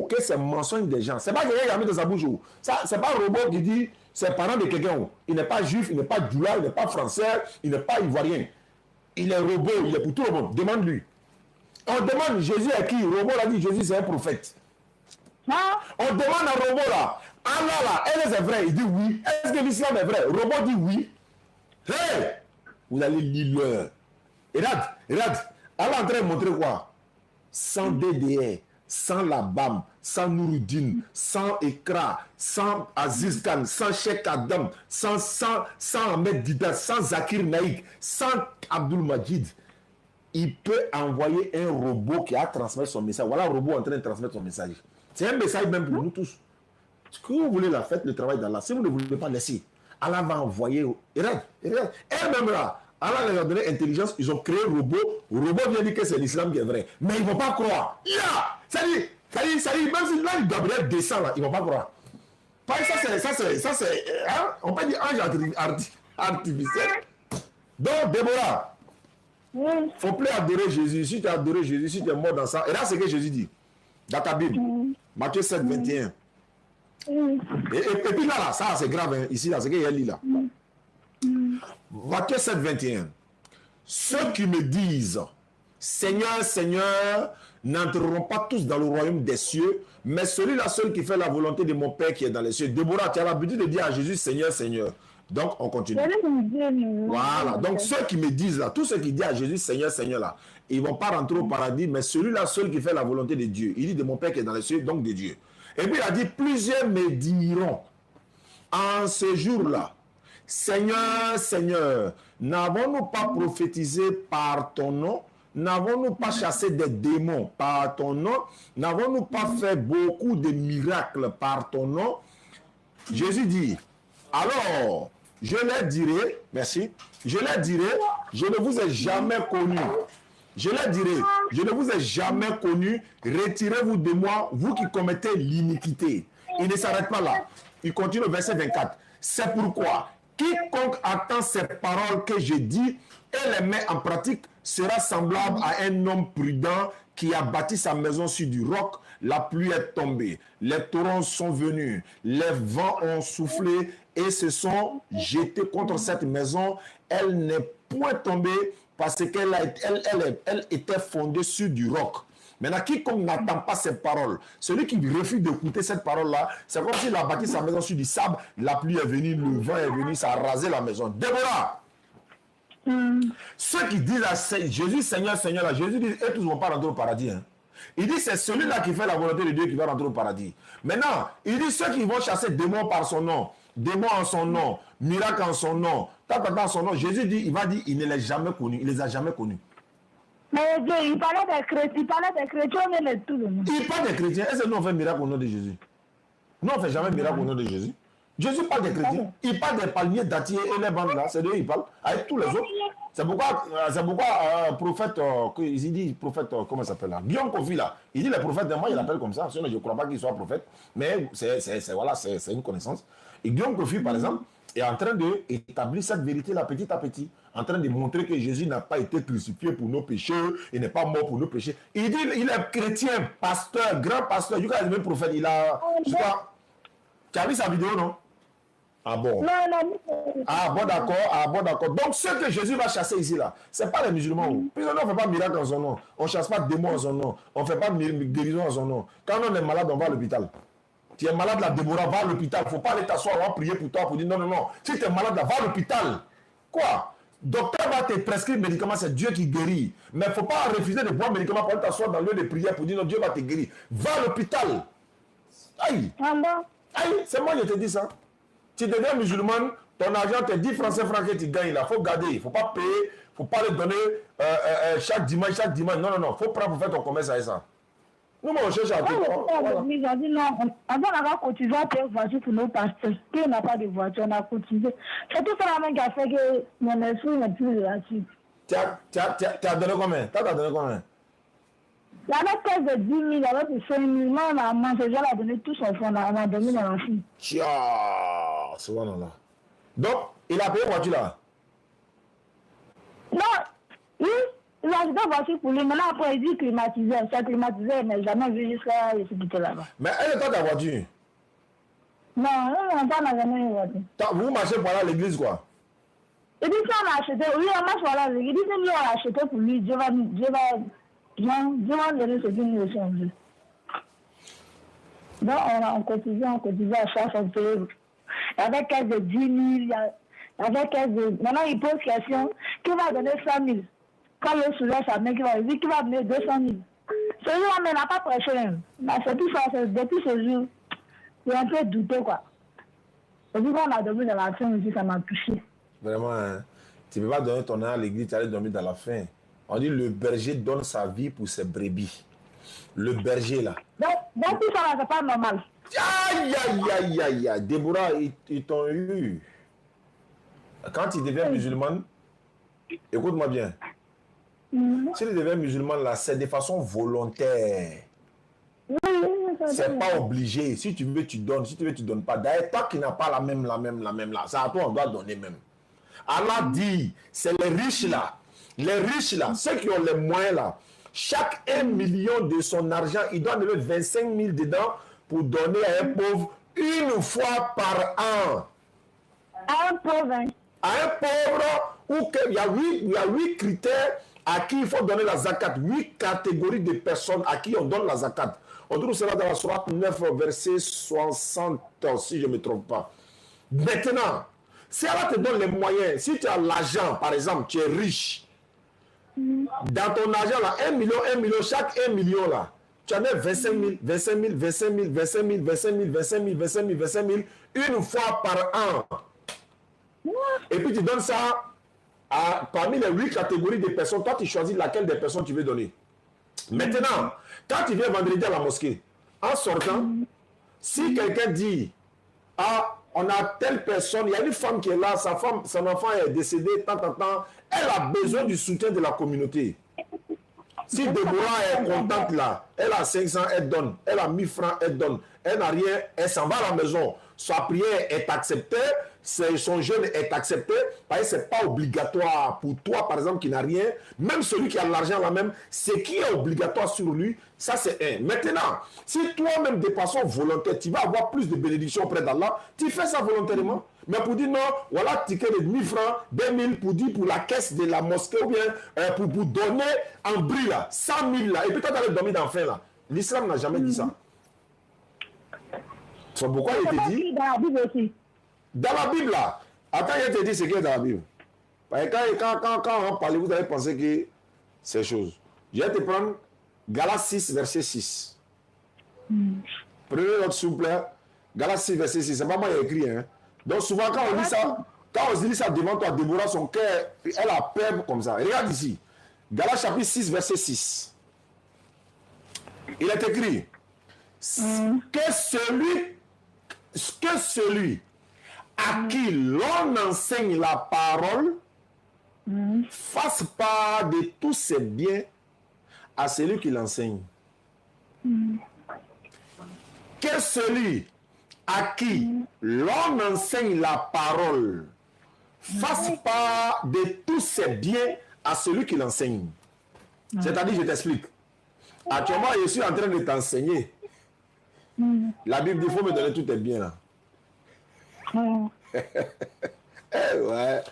que c'est mensonge des gens. C'est pas quelqu'un qui a mis dans sa bouche. C'est pas un robot qui dit c'est parent de quelqu'un. Il n'est pas juif, il n'est pas djoula, il n'est pas français, il n'est pas ivoirien. Il est robot, il est pour tout le monde. Demande-lui. On demande Jésus à qui? Robot l'a dit Jésus c'est un prophète. On demande à robot là. Allah là, est-ce vrai? Il dit oui. Est-ce que l'islam est vrai? Robot dit oui. Hey! Vous allez lire l'heure. Regarde. Allah est en train de montrer quoi? Sans DDR, sans la BAM, sans Nouroudine, sans Ekra, sans Aziz Khan, sans Cheikh Adam, sans Ahmed Didat, sans Zakir Naïk, sans Abdul Majid. Il peut envoyer un robot qui a transmis son message. Voilà un robot en train de transmettre son message. C'est un message même pour nous tous. Ce que vous voulez là, faites le travail d'Allah. Si vous ne voulez pas laisser, Allah va envoyer. Regarde. Et même là, Allah les a donné intelligence, ils ont créé un robot. Le robot vient dire que c'est l'islam qui est vrai. Mais ils ne vont pas croire. Ça dit, même si là, Gabriel descend là, ils ne vont pas croire. Ça c'est, hein? On peut dire ange artificiel. Donc, Déborah, il faut plus adorer Jésus. Si tu as adoré Jésus, si tu es mort dans ça, et là, c'est ce que Jésus dit. Dans ta Bible, Matthieu 7, 21. Et puis là, ça c'est grave, hein. Ici, là, c'est qu'il y a là. Matthieu 7, 21. Ceux qui me disent, Seigneur, Seigneur, n'entreront pas tous dans le royaume des cieux, mais celui-là seul qui fait la volonté de mon Père qui est dans les cieux. Déborah, tu as l'habitude de dire à Jésus, Seigneur, Seigneur. Donc, on continue. Voilà. Donc, ceux qui me disent là, tous ceux qui disent à Jésus, Seigneur, Seigneur là, ils ne vont pas rentrer au paradis, mais celui-là seul qui fait la volonté de Dieu. Il dit de mon Père qui est dans les cieux, donc de Dieu. Et puis, il a dit, plusieurs me diront en ce jour-là, Seigneur, Seigneur, n'avons-nous pas prophétisé par ton nom? N'avons-nous pas chassé des démons par ton nom? N'avons-nous pas fait beaucoup de miracles par ton nom? Jésus dit, alors, je leur dirai, merci, je leur dirai, je ne vous ai jamais connu. Je leur dirai, je ne vous ai jamais connu, retirez-vous de moi, vous qui commettez l'iniquité. Il ne s'arrête pas là. Il continue au verset 24. C'est pourquoi, quiconque attend ces paroles que je dis et les met en pratique sera semblable à un homme prudent qui a bâti sa maison sur du roc. La pluie est tombée, les torrents sont venus, les vents ont soufflé et se sont jetés contre cette maison. Elle n'est point tombée parce qu'elle elle était fondée sur du roc. Maintenant, quiconque n'attend pas ces paroles, celui qui refuse d'écouter cette parole-là, c'est comme s'il a bâti sa maison sur du sable, la pluie est venue, le vent est venu, ça a rasé la maison. Déborah, ceux qui disent à Jésus, Seigneur, Seigneur, là, Jésus dit, et tous ne vont pas rentrer au paradis. Hein. Il dit, c'est celui-là qui fait la volonté de Dieu qui va rentrer au paradis. Maintenant, il dit, ceux qui vont chasser démons par son nom, démons en son nom, miracles en son nom, en son nom, Jésus dit, il va dire, il ne les a jamais connus, il les a jamais connus. Mais Dieu, il parlait des chrétiens, mais tout le monde. Il parle des chrétiens. Est-ce que nous on fait miracle au nom de Jésus? Nous on ne fait jamais miracle au nom de Jésus. Jésus parle des chrétiens. Il parle des palmiers, dattiers et les bandes là. C'est d'eux il parle. Avec tous les autres. C'est pourquoi prophète, il dit prophète, comment ça s'appelle là? Guillaume Kofi là. Il dit les prophètes de moi, il l'appelle comme ça. Sinon, je ne crois pas qu'il soit prophète. Mais c'est une connaissance. Et Guillaume Kofi, par exemple, est en train d'établir cette vérité-là petit à petit, en train de montrer que Jésus n'a pas été crucifié pour nos péchés, il n'est pas mort pour nos péchés. Il dit, il est chrétien, pasteur, grand pasteur, du coup, il est même prophète, il a... Tu as vu sa vidéo, non? Ah bon? Non. Ah bon, d'accord. Donc, ceux que Jésus va chasser ici, là, ce n'est pas les musulmans. Puis on ne fait pas miracle en son nom. On ne chasse pas de démons en son nom. On ne fait pas de guérison en son nom. Quand on est malade, on va à l'hôpital. Tu es malade, la Déborah, va à l'hôpital. Il ne faut pas aller t'asseoir, on va prier pour toi, pour dire non. Si tu es malade, là, va à l'hôpital. Quoi? Docteur va te prescrire médicaments, c'est Dieu qui guérit. Mais il ne faut pas refuser de boire médicaments pour aller t'asseoir dans le lieu de prière pour dire non, Dieu va te guérir. Va à l'hôpital. Aïe. Aïe, c'est moi qui te dis ça. Tu deviens musulman, ton argent, tes 10 francs, 5 francs que tu gagnes là, il faut garder. Il ne faut pas payer, il ne faut pas le donner chaque dimanche. Non. Il faut prendre pour faire ton commerce avec ça. Nous, on cherche à tout. Ils ont dit non, on va cotiser à payer voiture pour nos pasteurs. Puis on n'a pas de voiture, on a cotisé. C'est tout ça la main qui a fait que mon esprit n'est plus relatif. Tu as donné combien? Tu as donné combien? Il y avait presque de 10 000, il y avait de 5 000. Moi, maman, ce jour-là, a donné tout son fonds, on a dormi dans la fille. Tiens, c'est bon là. Donc, il a payé voiture là? Non, oui. Il a acheté une voiture pour lui. Maintenant, après, il dit climatisé. C'est climatisé, mais jamais vu jusqu'à ce là-bas. Mais elle est pas ta voiture? Non, on n'a jamais eu une voiture. Vous marchez pour aller à l'église quoi? Il dit ça, on a acheté. Oui, on marche pour aller à l'église. Il dit que nous, on a acheté pour lui. Dieu va donner ce qu'il nous veut. Donc, on cotisait à chaque fois. Il y avait caisse de 10 000. Il y avait caisse de... Maintenant, il pose question. Qui va donner 100 000? Quand le soulève sa main, qui va dire qu'il va donner 200 000. Ce jour-là, mais il n'a pas prêché. C'est tout ça. Depuis ce jour, il est un peu douteux, quoi. Et puis, quand on a dormi dans la faim aussi, ça m'a touché. Vraiment, hein? Tu ne peux pas donner ton âme à l'église, tu allais dormir dans la faim. On dit le berger donne sa vie pour ses brebis. Le berger, là. Donc tout ça, là, c'est pas normal. Aïe. Déborah, ils t'ont eu. Quand tu deviens musulman, écoute-moi bien. Si tu deviens musulman, là, c'est de façon volontaire. C'est pas obligé. Si tu veux, tu donnes. Si tu veux, tu donnes pas. D'ailleurs, toi qui n'as pas la même là, c'est à toi, on doit donner même. Allah dit, c'est les riches là. Les riches là, ceux qui ont les moyens là, chaque 1 million de son argent, il doit donner 25 000 dedans pour donner à un pauvre une fois par an. À un pauvre, hein? À un pauvre, où il y a 8 critères à qui il faut donner la zakat. 8 catégories de personnes à qui on donne la zakat. On trouve cela dans la sourate 9, verset 60, si je ne me trompe pas. Maintenant, si Allah te donne les moyens, si tu as l'argent, par exemple, tu es riche, dans ton argent, là, 1 million, chaque 1 million, là, tu en as 25 000, 25 000, 25 000, 25 000, 25 000, 25 000, 25 000, 25 000, une fois par an. Et puis tu donnes ça parmi les 8 catégories de personnes. Toi, tu choisis laquelle des personnes tu veux donner. Maintenant, quand tu viens vendredi à la mosquée, en sortant, si quelqu'un dit, ah, on a telle personne, il y a une femme qui est là, son enfant est décédé, tant, elle a besoin du soutien de la communauté. Si Deborah est contente là, elle a 500, elle donne. Elle a 1000 francs, elle donne. Elle n'a rien, elle s'en va à la maison. Sa prière est acceptée, son jeûne est accepté. Parce que ce n'est pas obligatoire pour toi, par exemple, qui n'a rien. Même celui qui a l'argent là même, ce qui est obligatoire sur lui, ça c'est un. Maintenant, si toi-même de façon volontaire, tu vas avoir plus de bénédictions auprès d'Allah, tu fais ça volontairement. Mais pour dire non, voilà, ticket de 1000 francs, 2000 pour dire pour la caisse de la mosquée ou bien pour donner en bris là, 100 000 là, et puis toi tu allais dormir d'enfin là. L'islam n'a jamais dit ça. C'est pourquoi il te dit. Dans la Bible aussi. Dans la Bible là, attends, il te dit ce qui est dans la Bible. Parce que quand on parle, vous allez penser que c'est chose. Je vais te prendre Galates 6, verset 6. Prenez notre s'il vous plaît. Galates 6, verset 6. C'est pas moi qui ai écrit, hein. Donc souvent quand on lit ça, devant toi, Déborah, son cœur, elle a peur comme ça. Regarde ici. Galates chapitre 6, verset 6. Il est écrit que celui à qui l'on enseigne la parole fasse part de tous ses biens à celui qui l'enseigne. Que celui à qui l'on enseigne la parole fasse part de tous ses biens à celui qui l'enseigne. C'est-à-dire, je t'explique. Actuellement, je suis en train de t'enseigner. La Bible dit, il faut me donner tous tes biens là. Ouais.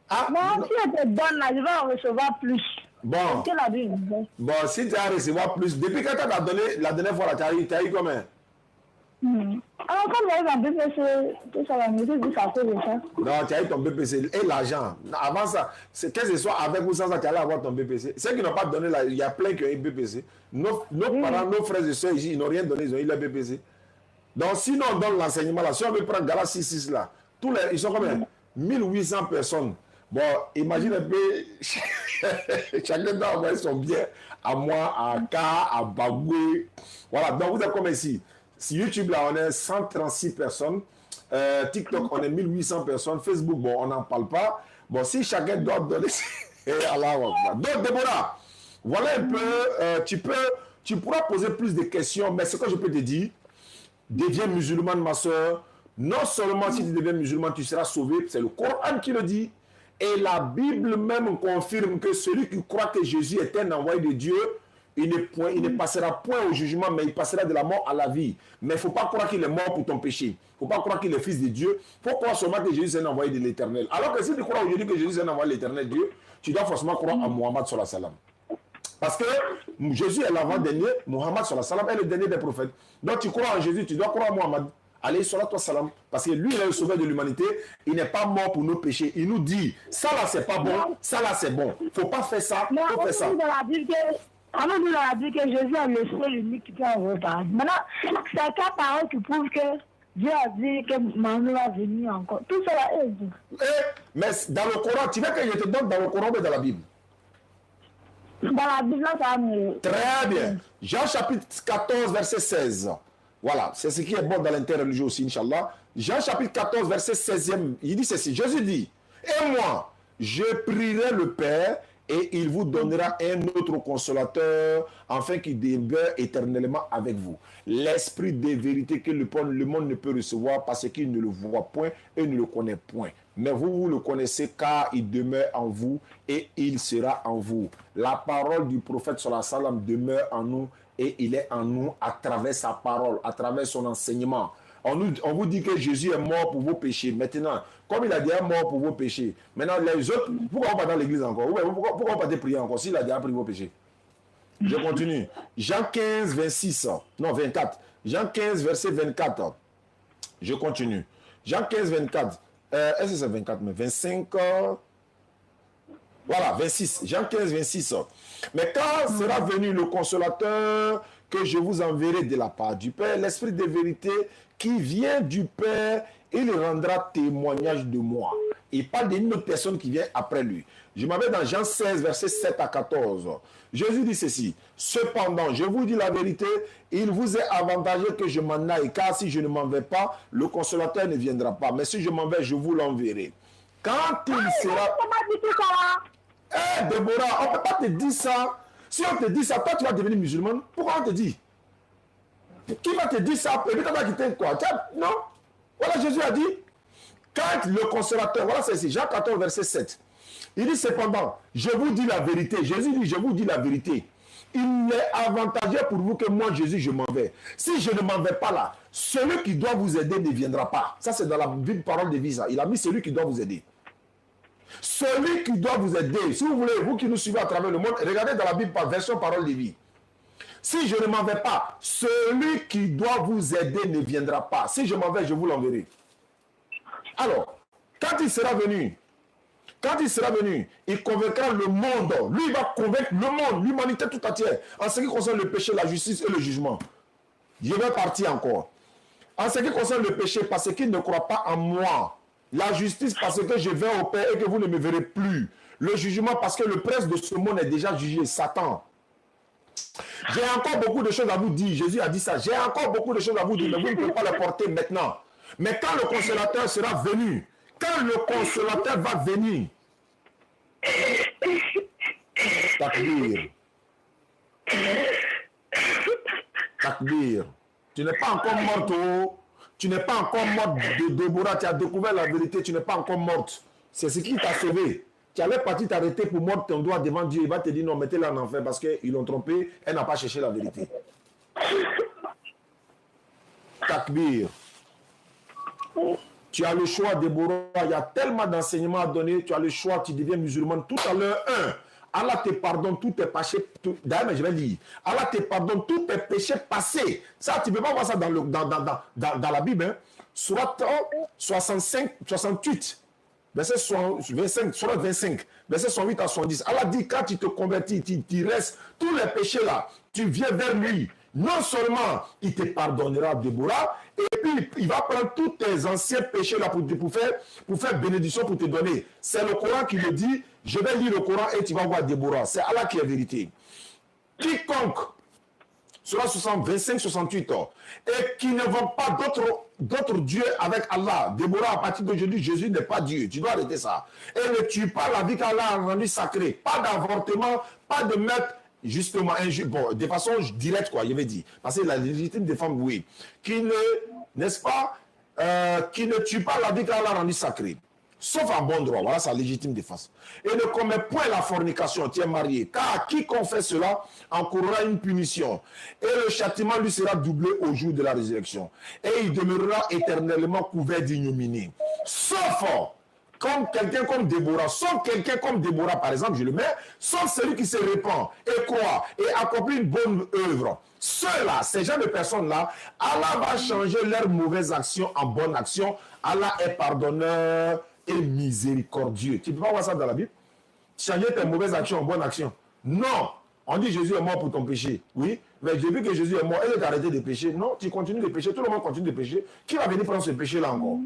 Ah, non, si je te donne là, je vais en recevoir plus. Bon. C'est la Bible. Bon, si tu as recevoir plus, depuis quand tu as donné la dernière fois, tu as eu combien? Alors, comme j'arrive en BPC, tout ça, la musique, dit ça cause de ça. Non, tu as eu ton BPC et l'argent. Avant ça, que ce soit avec ou sans ça, tu allais avoir ton BPC. Ceux qui n'ont pas donné, là, il y a plein qui ont eu BPC. Nos parents, nos frères et soeurs ici, ils n'ont rien donné, ils ont eu le BPC. Donc, sinon, on donne l'enseignement là. Si on veut prendre Galates 6 là, ils sont combien? 1800 personnes. Bon, imagine un peu, chacun doit envoyer son bien à moi, à K, à Bagoué. Voilà, donc vous êtes comme ici. Si YouTube, là, on est 136 personnes. TikTok, on est 1800 personnes. Facebook, bon, on n'en parle pas. Bon, si chacun doit donner... Donc, Déborah, voilà un peu... tu pourras poser plus de questions, mais ce que je peux te dire, deviens musulmane, ma soeur. Non seulement si tu deviens musulman, tu seras sauvé. C'est le Coran qui le dit. Et la Bible même confirme que celui qui croit que Jésus est un envoyé de Dieu, il ne passera point au jugement, mais il passera de la mort à la vie. Mais il ne faut pas croire qu'il est mort pour ton péché. Il ne faut pas croire qu'il est fils de Dieu. Il faut croire seulement que Jésus est un envoyé de l'Éternel. Alors que si tu crois aujourd'hui que Jésus est un envoyé de l'Éternel Dieu, tu dois forcément croire à Mohammed sallallahu alayhi wa sallam. Parce que Jésus est l'avant-dernier, Mohammed sallallahu alayhi wa sallam est le dernier des prophètes. Donc tu crois en Jésus, tu dois croire à Mohammed. Alayhi salatu wa salam. Parce que lui, il est le sauveur de l'humanité. Il n'est pas mort pour nos péchés. Il nous dit, ça là, c'est pas bon, ça là, c'est bon. Il ne faut pas faire ça, il faut faire ça. On nous dit dans la Bible que Jésus est le seul unique qui peut envoyer paradis. Maintenant, c'est quelle parole qui prouve que Dieu a dit que Manou va venir encore. Tout cela est dit. Mais dans le Coran, tu veux que je te donne dans le Coran ou dans la Bible? Dans la Bible, ça va me... Très bien. Jean chapitre 14, verset 16. Voilà, c'est ce qui est bon dans l'interreligion aussi, Inch'Allah. Jean chapitre 14, verset 16e, il dit ceci. Jésus dit, et moi, je prierai le Père, et il vous donnera un autre consolateur, afin qu'il demeure éternellement avec vous. L'esprit de vérité que le monde ne peut recevoir, parce qu'il ne le voit point et ne le connaît point. Mais vous le connaissez, car il demeure en vous, et il sera en vous. La parole du prophète sallallahu alayhi wa sallam demeure en nous, et il est en nous à travers sa parole, à travers son enseignement. On vous dit que Jésus est mort pour vos péchés. Maintenant, comme il a déjà mort pour vos péchés, maintenant les autres, pourquoi on va dans l'église encore? Pourquoi on va pas prier encore s'il a déjà pris vos péchés? Je continue. Jean 15, 26, non 24. Jean 15, verset 24. Je continue. Jean 15, 24. Est-ce que c'est 24, mais 25... Voilà, 26. Jean 15, 26. Mais quand sera venu le consolateur que je vous enverrai de la part du Père, l'Esprit de vérité qui vient du Père, il rendra témoignage de moi. Il parle d'une autre personne qui vient après lui. Je m'en vais dans Jean 16, verset 7 à 14. Jésus dit ceci. Cependant, je vous dis la vérité, il vous est avantageux que je m'en aille, car si je ne m'en vais pas, le consolateur ne viendra pas. Mais si je m'en vais, je vous l'enverrai. Quand il sera... Eh, Déborah, on ne peut pas te dire ça. Si on te dit ça, toi tu vas devenir musulman. Pourquoi on te dit? Qui va te dire ça? Et puis tu vas quitter quoi? Non. Voilà, Jésus a dit, quand le consolateur, voilà c'est ici, Jean 14, verset 7. Il dit cependant, je vous dis la vérité. Jésus dit, je vous dis la vérité. Il est avantageux pour vous que moi, Jésus, je m'en vais. Si je ne m'en vais pas là, celui qui doit vous aider ne viendra pas. Ça, c'est dans la Bible, parole de vie. Il a mis celui qui doit vous aider. Celui qui doit vous aider, si vous voulez, vous qui nous suivez à travers le monde, regardez dans la Bible par version parole de vie. Si je ne m'en vais pas, celui qui doit vous aider ne viendra pas. Si je m'en vais, je vous l'enverrai. Alors, quand il sera venu, il convaincra le monde. Lui, il va convaincre le monde, l'humanité tout entière, en ce qui concerne le péché, la justice et le jugement. Je vais partir encore. En ce qui concerne le péché, parce qu'il ne croit pas en moi. La justice, parce que je vais au Père et que vous ne me verrez plus. Le jugement, parce que le prince de ce monde est déjà jugé, Satan. J'ai encore beaucoup de choses à vous dire. Jésus a dit ça. J'ai encore beaucoup de choses à vous dire, mais vous ne pouvez pas les porter maintenant. Mais quand le consolateur sera venu, quand le consolateur va venir, Takbir. Takbir. Tu n'es pas encore morte, oh. Tu n'es pas encore morte de Déborah. Tu as découvert la vérité, tu n'es pas encore morte. C'est ce qui t'a sauvé. Tu allais partir t'arrêter pour mordre ton doigt devant Dieu. Il va te dire non, mettez-la en enfer parce qu'ils l'ont trompé. Elle n'a pas cherché la vérité. Takbir. Tu as le choix, Déborah. Il y a tellement d'enseignements à donner. Tu as le choix, tu deviens musulman. Tout à l'heure, Allah te pardonne tous tes péchés. D'ailleurs, je vais dire, Allah te pardonne tous tes péchés passés. Ça, tu ne peux pas voir ça dans la Bible. Hein. Surat 65, 68, verset 25, surat 25, verset 108 à 110. Allah dit, quand tu te convertis, tu restes, tous les péchés là, tu viens vers lui. Non seulement il te pardonnera, Déborah, et puis il va prendre tous tes anciens péchés là pour faire bénédiction, pour te donner. C'est le Coran qui le dit. Je vais lire le Coran et tu vas voir Déborah. C'est Allah qui est vérité. Quiconque, sur 25, 68 ans, et qui ne vont pas d'autres dieux avec Allah. Déborah, à partir d'aujourd'hui, Jésus n'est pas Dieu. Tu dois arrêter ça. Et ne tue pas la vie qu'Allah a rendue sacrée. Pas d'avortement, pas de mettre justement bon, de façon directe, quoi, je vais dire. Parce que la légitime des femmes, oui. Qui ne, n'est-ce pas, qui ne tue pas la vie qu'Allah a rendue sacrée. Sauf en bon droit, voilà sa légitime défense. Et ne commet point la fornication, tu es marié, car quiconque fait cela encourra une punition. Et le châtiment lui sera doublé au jour de la résurrection. Et il demeurera éternellement couvert d'ignominie. Sauf comme quelqu'un comme Déborah, sauf quelqu'un comme Déborah, par exemple, je le mets, sauf celui qui se répand et croit et accomplit une bonne œuvre. Ceux-là, ces gens de personnes-là, Allah va changer leurs mauvaises actions en bonnes actions. Allah est pardonneur et miséricordieux. Tu ne peux pas voir ça dans la Bible? Changer tes mauvaises actions en bonnes actions. Non. On dit Jésus est mort pour ton péché. Oui. Mais depuis que Jésus est mort, il est arrêté de pécher. Non, tu continues de pécher. Tout le monde continue de pécher. Qui va venir prendre ce péché-là encore?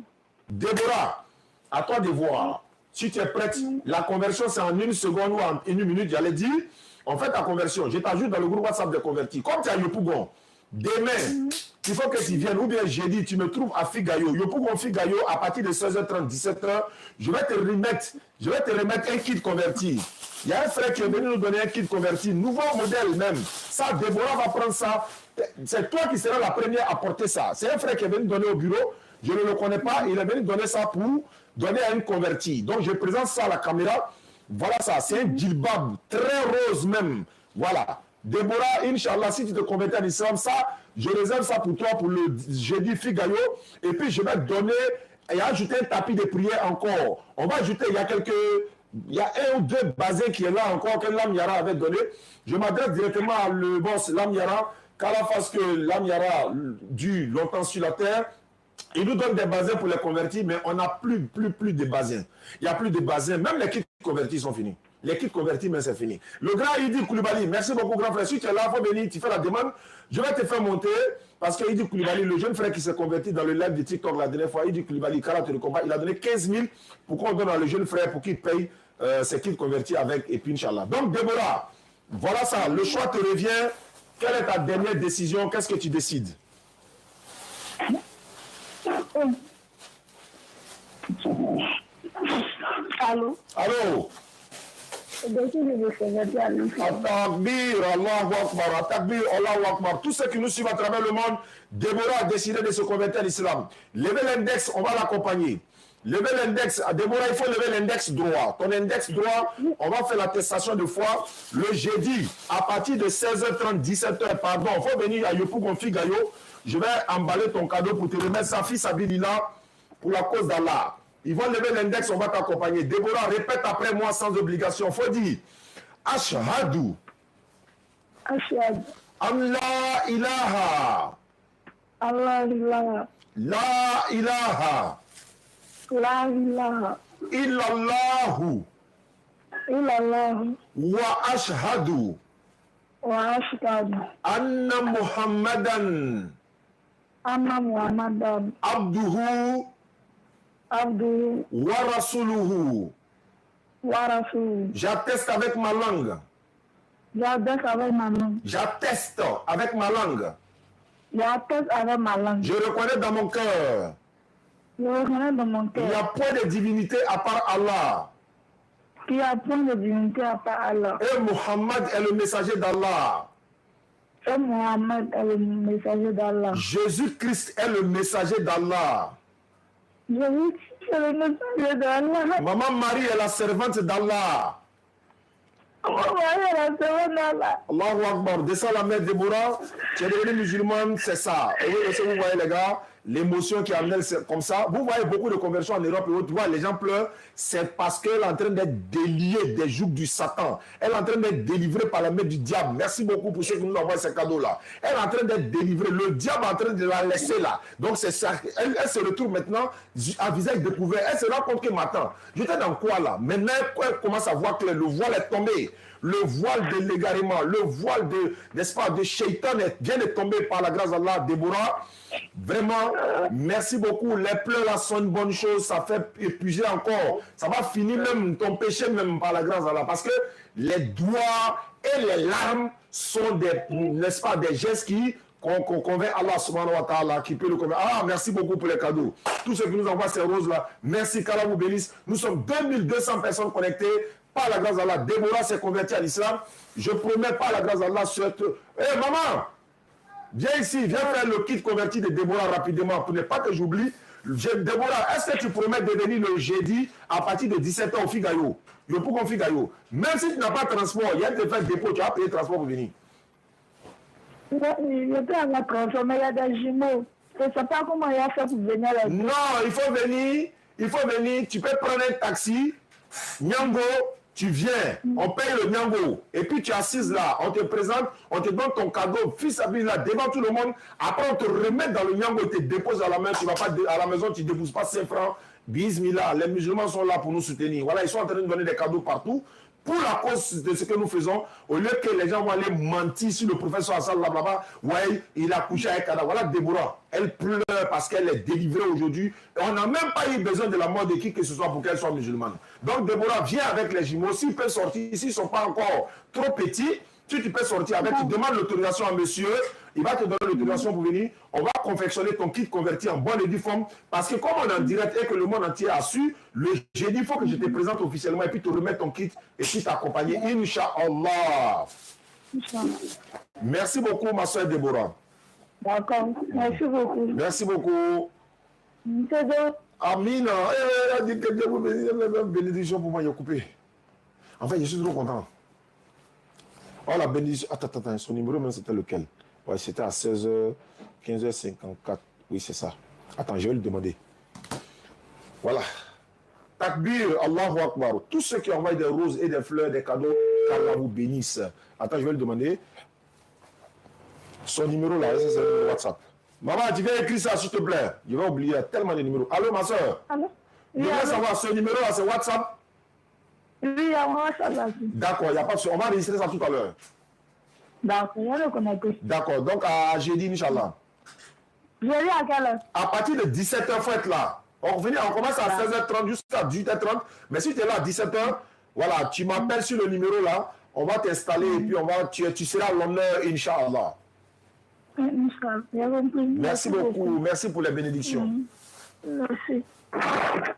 Déborah, à toi de voir. Si tu es prête, la conversion, c'est en une seconde ou en une minute. J'allais dire, on fait ta conversion. Je t'ajoute dans le groupe WhatsApp de convertis. Comme tu as Yopougon, demain, il faut que tu viennes, ou bien jeudi, tu me trouves à Figayo. Yopougon Figayo, à partir de 16h30, 17h, je vais te remettre un kit converti. Il y a un frère qui est venu nous donner un kit converti, nouveau modèle même. Ça, Déborah va prendre ça. C'est toi qui seras la première à porter ça. C'est un frère qui est venu donner au bureau. Je ne le connais pas. Il est venu donner ça pour donner à une convertie. Donc, je présente ça à la caméra. Voilà ça. C'est un djilbab très rose même. Voilà. Déborah, Inch'Allah, si tu te convertis à l'islam, ça, Je réserve ça pour toi pour le jeudi Figayo. Et puis, je vais donner et ajouter un tapis de prière encore. On va ajouter, il y a un ou deux basins qui est là encore, que Lam-Yara avait donné. Je m'adresse directement à le boss Lam-Yara, car la face que Lam-Yara dure longtemps sur la terre. Il nous donne des basins pour les convertir, mais on n'a plus de basins. Il n'y a plus de basins. Même les kits convertis sont finis. Les kits convertis, mais c'est fini. Le grand Idi Koulibaly, merci beaucoup, grand frère. Si tu es là, il faut venir, tu fais la demande. Je vais te faire monter, parce que Idi Koulibaly, le jeune frère qui s'est converti dans le live de TikTok la dernière fois, Idi Koulibaly, Karaté de combat, il a donné 15 000 pour qu'on donne à le jeune frère pour qu'il paye ses kits convertis avec, et puis Inch'Allah. Donc, Déborah, voilà ça. Le choix te revient. Quelle est ta dernière décision? Qu'est-ce que tu décides? Allô? Allô? Takbir, Allahu Akbar, Takbir, Allahu Akbar. Tous ceux qui nous suivent à travers le monde, Déborah a décidé de se convertir à l'islam. Levez l'index, on va l'accompagner. Levez l'index, Déborah, il faut lever l'index droit. Ton index droit, on va faire l'attestation de foi le jeudi à partir de 16h30, 17h, pardon. Il faut venir à Yopougon Figayo. Je vais emballer ton cadeau pour te remettre sa fille Sabilillah pour la cause d'Allah. Ils vont lever l'index, on va t'accompagner. Déborah, répète après moi sans obligation. Faut dire Ashhadu. Ashhadu. Allah ilaha. Allah ilaha. La ilaha. La ilaha. Illallahu. Illallahu. Wa ashhadu. Wa ashhadu. Anna Muhammadan. Anna Muhammadan. Abduhu. Abdu Wa rasuluhu. wa Rasul. J'atteste avec ma langue. J'atteste avec ma langue. J'atteste avec ma langue. J'atteste avec ma langue. Je reconnais dans mon cœur. Je reconnais dans mon Il n'y a cœur point de divinité à part Allah. qu'il y a point de divinité à part Allah. Et Muhammad est le messager d'Allah. Et Mohammed est le messager d'Allah. Jésus-Christ est le messager d'Allah. Jésus est le messager d'Allah. Maman Marie est la servante d'Allah. Allahu Akbar. Descends la mère Déborah. Tu es devenu musulmane, c'est ça. Et oui, vous voyez les gars, l'émotion qui amène comme ça. Vous voyez beaucoup de conversions en Europe et autres. Tu vois, les gens pleurent. C'est parce qu'elle est en train d'être déliée des jougs du Satan. Elle est en train d'être délivrée par la main du diable. Merci beaucoup pour ceux qui nous envoient ces cadeaux-là. Elle est en train d'être délivrée. Le diable est en train de la laisser là. Donc c'est ça. Elle se retrouve maintenant à visage découvert. Elle se rend compte que maintenant, j'étais dans quoi là? Maintenant, elle commence à voir que le voile est tombé. Le voile de l'égarement, le voile de, n'est-ce pas, de Shaitan vient de tomber par la grâce d'Allah. Déborah, vraiment, merci beaucoup. Les pleurs là sont une bonne chose. Ça fait épuiser encore. Ça va finir même ton péché même par la grâce d'Allah. Parce que les doigts et les larmes sont des, n'est-ce pas, des gestes qui qu'on convainc Allah subhanahu wa ta'ala, qui peut le convaincre. Ah, merci beaucoup pour les cadeaux. Tous ceux qui nous envoient ces roses-là, merci, qu'Allah vous bénisse. Nous sommes 2200 personnes connectées. Par la grâce d'Allah, Déborah s'est convertie à l'islam. Je promets par la grâce d'Allah sur... Hé, maman, viens ici, viens faire le kit converti de Déborah rapidement pour ne pas que j'oublie. Déborah, est-ce que tu promets de venir le jeudi à partir de 17h au Figayo? Le pour qu'on Figayo. Même si tu n'as pas de transport, il y a de faire dépôt, tu vas payer le transport pour venir. Je peux avoir transport, mais il y a des jumeaux. Je ne sais pas comment il y a fait pour venir là. Non, il faut venir, tu peux prendre un taxi, Nyango, tu viens, on paye le Nyango, et puis tu es assise là, on te présente, on te donne ton cadeau, fils à là, devant tout le monde, après on te remet dans le Nyango et te dépose à la main, tu vas pas à la maison, tu ne déposes pas 5 francs, bismillah, les musulmans sont là pour nous soutenir, voilà, ils sont en train de donner des cadeaux partout, pour la cause de ce que nous faisons, au lieu que les gens vont aller mentir sur le professeur Hassan Lablaba, ouais, il a couché avec Ada. Voilà Déborah, elle pleure parce qu'elle est délivrée aujourd'hui. On n'a même pas eu besoin de la mort de qui que ce soit pour qu'elle soit musulmane. Donc Déborah, viens avec les jumeaux. S'ils peuvent sortir, s'ils ne sont pas encore trop petits, tu peux sortir avec, tu demandes l'autorisation à monsieur, il va te donner l'autorisation pour venir, on va confectionner ton kit converti en bonne et due forme, parce que comme on est en direct et que le monde entier a su, le jeudi, il faut que je te présente officiellement et puis te remettre ton kit et puis t'accompagner, Inch'Allah. Merci beaucoup, ma soeur Déborah. D'accord, merci beaucoup. Merci beaucoup. Amina, bénédiction pour moi, il a coupé. En fait, je suis trop content. Oh, la bénédiction. Attends, son numéro, même c'était lequel? Ouais, c'était à 16h, 15h54. Oui, c'est ça. Attends, je vais le demander. Voilà. Takbir, Allahu Akbar. Tous ceux qui envoient des roses et des fleurs, des cadeaux, qu'Allah vous bénisse. Attends, je vais le demander. Son numéro là, c'est le WhatsApp. Maman, tu viens écrire ça, s'il te plaît. Je vais oublier tellement de numéros. Allô, ma soeur. Allô? Je voudrais savoir, ce numéro là, c'est WhatsApp? Oui, moi, ça va. D'accord, il n'y a pas de souci. On va enregistrer ça tout à l'heure. D'accord, il y a le connecté. D'accord, donc à jeudi, Inch'Allah. Jeudi à quelle heure? À partir de 17h, il faut être là. On commence à 16h30 jusqu'à 18h30. Mais si tu es là à 17h, voilà, tu m'appelles sur le numéro là, on va t'installer et puis tu seras à l'honneur, Inch'Allah. Merci beaucoup, merci pour les bénédictions. Merci.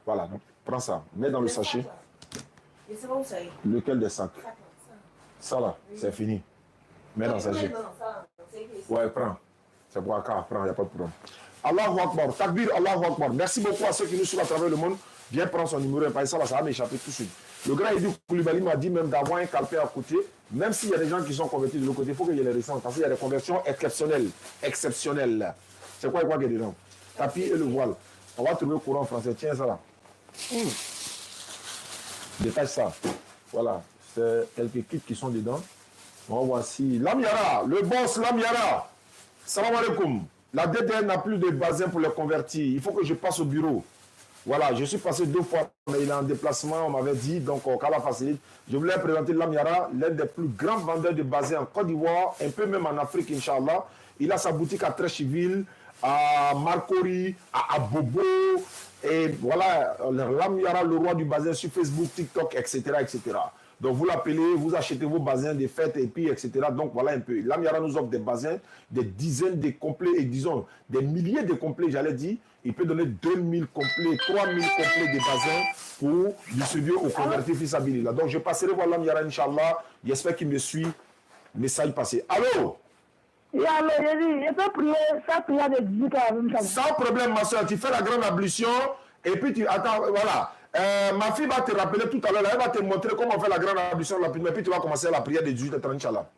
Voilà, donc, prends ça, mets dans le sachet. Lequel des sacs? Ça là, c'est fini. Mets dans le sachet. Ouais, prends. C'est pour Aka, prends, il n'y a pas de problème. Allahu Akbar, Takbir, Allahu Akbar. Merci beaucoup à ceux qui nous suivent à travers le monde. Viens prendre son numéro et pas ça, là, ça va m'échapper tout de suite. Le grand Edou Koulibaly m'a dit même d'avoir un calpé à côté, même s'il y a des gens qui sont convertis de l'autre côté, il faut qu'il y ait les récents, parce qu'il y a des conversions exceptionnelles. Exceptionnelles. C'est quoi qu'il y a dedans? Tapis et le voile. On va trouver le courant français. Tiens ça là. Détache ça. Voilà. C'est quelques kits qui sont dedans. On va voir si. Lamyara, le boss Lamyara. Salam alaikum. La DDN n'a plus de bazin pour les convertir. Il faut que je passe au bureau. Voilà, je suis passé 2 fois, mais il est en déplacement, on m'avait dit, donc Kala facilite. Je voulais présenter Lamyara, l'un des plus grands vendeurs de bazin en Côte d'Ivoire, un peu même en Afrique, Inch'Allah. Il a sa boutique à Trécheville, à Marcory, à Abobo, et voilà, Lamyara, le roi du bazin sur Facebook, TikTok, etc., etc. Donc vous l'appelez, vous achetez vos bazins des fêtes et puis etc. Donc voilà un peu. Lamyara nous offre des bazins, des dizaines de complets et disons des milliers de complets, j'allais dire. Il peut donner 2000 complets, 3000 complets de bazins pour distribuer aux convertis fils-abilillah. Donc je passerai voir Lamyara, Inch'Allah. J'espère qu'il me suit. Message passé. Allô? Et alors, je peux prier, ça prière de 18 h. Sans problème, ma soeur. Tu fais la grande ablution et puis tu attends. Voilà. Ma fille va te rappeler tout à l'heure, elle va te montrer comment on fait la grande ablution rapidement, et puis tu vas commencer la prière de 18h30, Inch'Allah.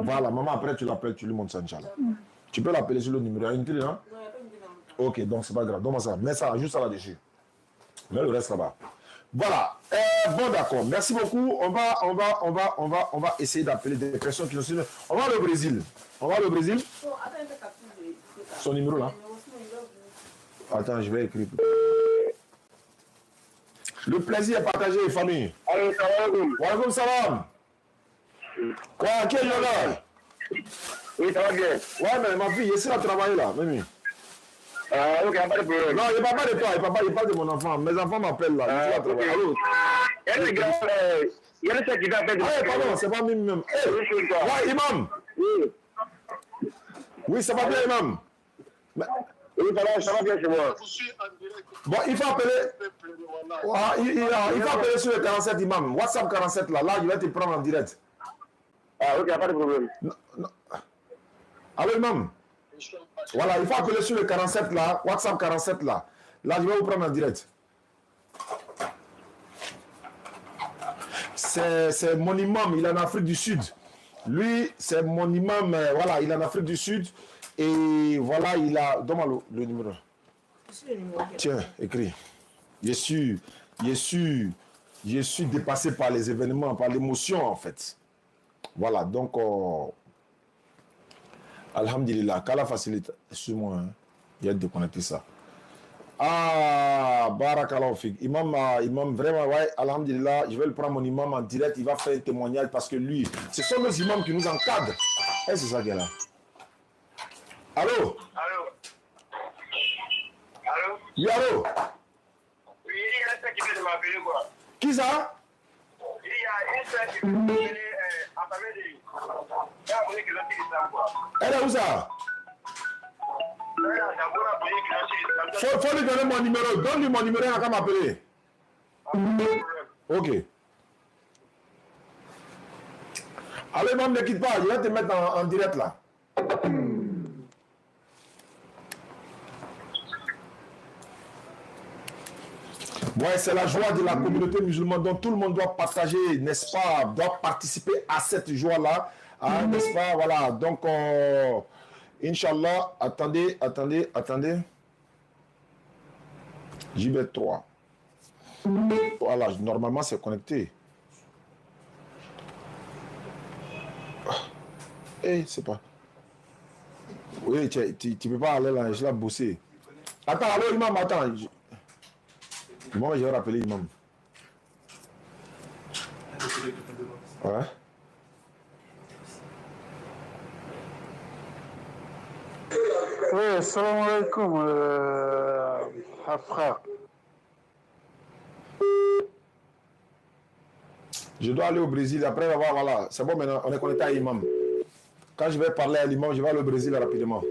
Voilà, maman, après tu l'appelles, tu lui montres ça, Inch'Allah. Tu peux l'appeler sur le numéro. Il y a une télé, non? Ok, donc c'est pas grave. Donne-moi ça. Mets ça, juste ça là-dessus. Mets le reste là-bas. Voilà. Bon, d'accord. Merci beaucoup. On va essayer d'appeler des personnes qui nous suivent. On va aller au Brésil. On va aller au Brésil. Son numéro là. Attends, je vais écrire. Le plaisir est partagé, famille. Allô, salam. Wa alaikum salam. Quoi, qui est là? Oui, ça va bien. Ouais, mais ma fille, essaie de travailler là, même. Ok, il n'y a pas de problème. Non, il ne parle pas de toi, il parle de mon enfant. Mes enfants m'appellent là. Ok. Il y a des gars, il y a des gens qui viennent faire des... Ah, pardon, c'est pas même. Hey. Ouais, imam. Oui. Oui, ça va bien, imam. Mais... Oui, voilà, ça va bien chez moi. Bon, il faut appeler. Il faut appeler sur le 47 imam. WhatsApp 47 là. Là, je vais te prendre en direct. Ah, ok, il n'y a pas de problème. Non. Allô, imam. Voilà, il faut appeler sur le 47 là. WhatsApp 47 là. Là, je vais vous prendre en direct. C'est mon imam, il est en Afrique du Sud. Lui, c'est mon imam, voilà, il est en Afrique du Sud. Et voilà, il a... Donne-moi le numéro. Tiens, écris. Je suis dépassé par les événements, par l'émotion en fait. Voilà, donc... Alhamdulillah, qu'Allah facilite. Suis-moi, hein. Il y a de déconnecter ça. Ah, barakallahu fik. Imam, vraiment, ouais, alhamdulillah, je vais le prendre mon imam en direct, il va faire un témoignage parce que lui, ce sont nos imams qui nous encadrent. Et c'est ça qui est là. Allô? Allô? Allô? Oui, allô? Oui, il y a un qui vient de m'appeler, quoi. Qui ça? Il y a une soeur qui vient de m'appeler à parler de... Il y a un qui l'a dit ça, quoi. Elle est où ça? Faut lui donner mon numéro. Donne-lui mon numéro, il n'a qu'à m'appeler. Ok. Allez, maman, ne quitte pas. Je vais te mettre en direct là. Ouais, c'est la joie de la communauté musulmane dont tout le monde doit partager, n'est-ce pas, doit participer à cette joie-là, Ah, n'est-ce pas? Voilà. Donc, Inch'Allah, attendez. JB3. Voilà, normalement, c'est connecté. Eh, c'est pas. Oui, tu peux pas aller là, je l'ai bossé. Attends, allô, Imam, attends. Moi, je vais rappeler Imam. Ouais. Oui, salam alaikum, frère. Je dois aller au Brésil. Après, voilà. C'est bon maintenant, on est connecté à Imam. Quand je vais parler à l'imam, je vais aller au Brésil rapidement.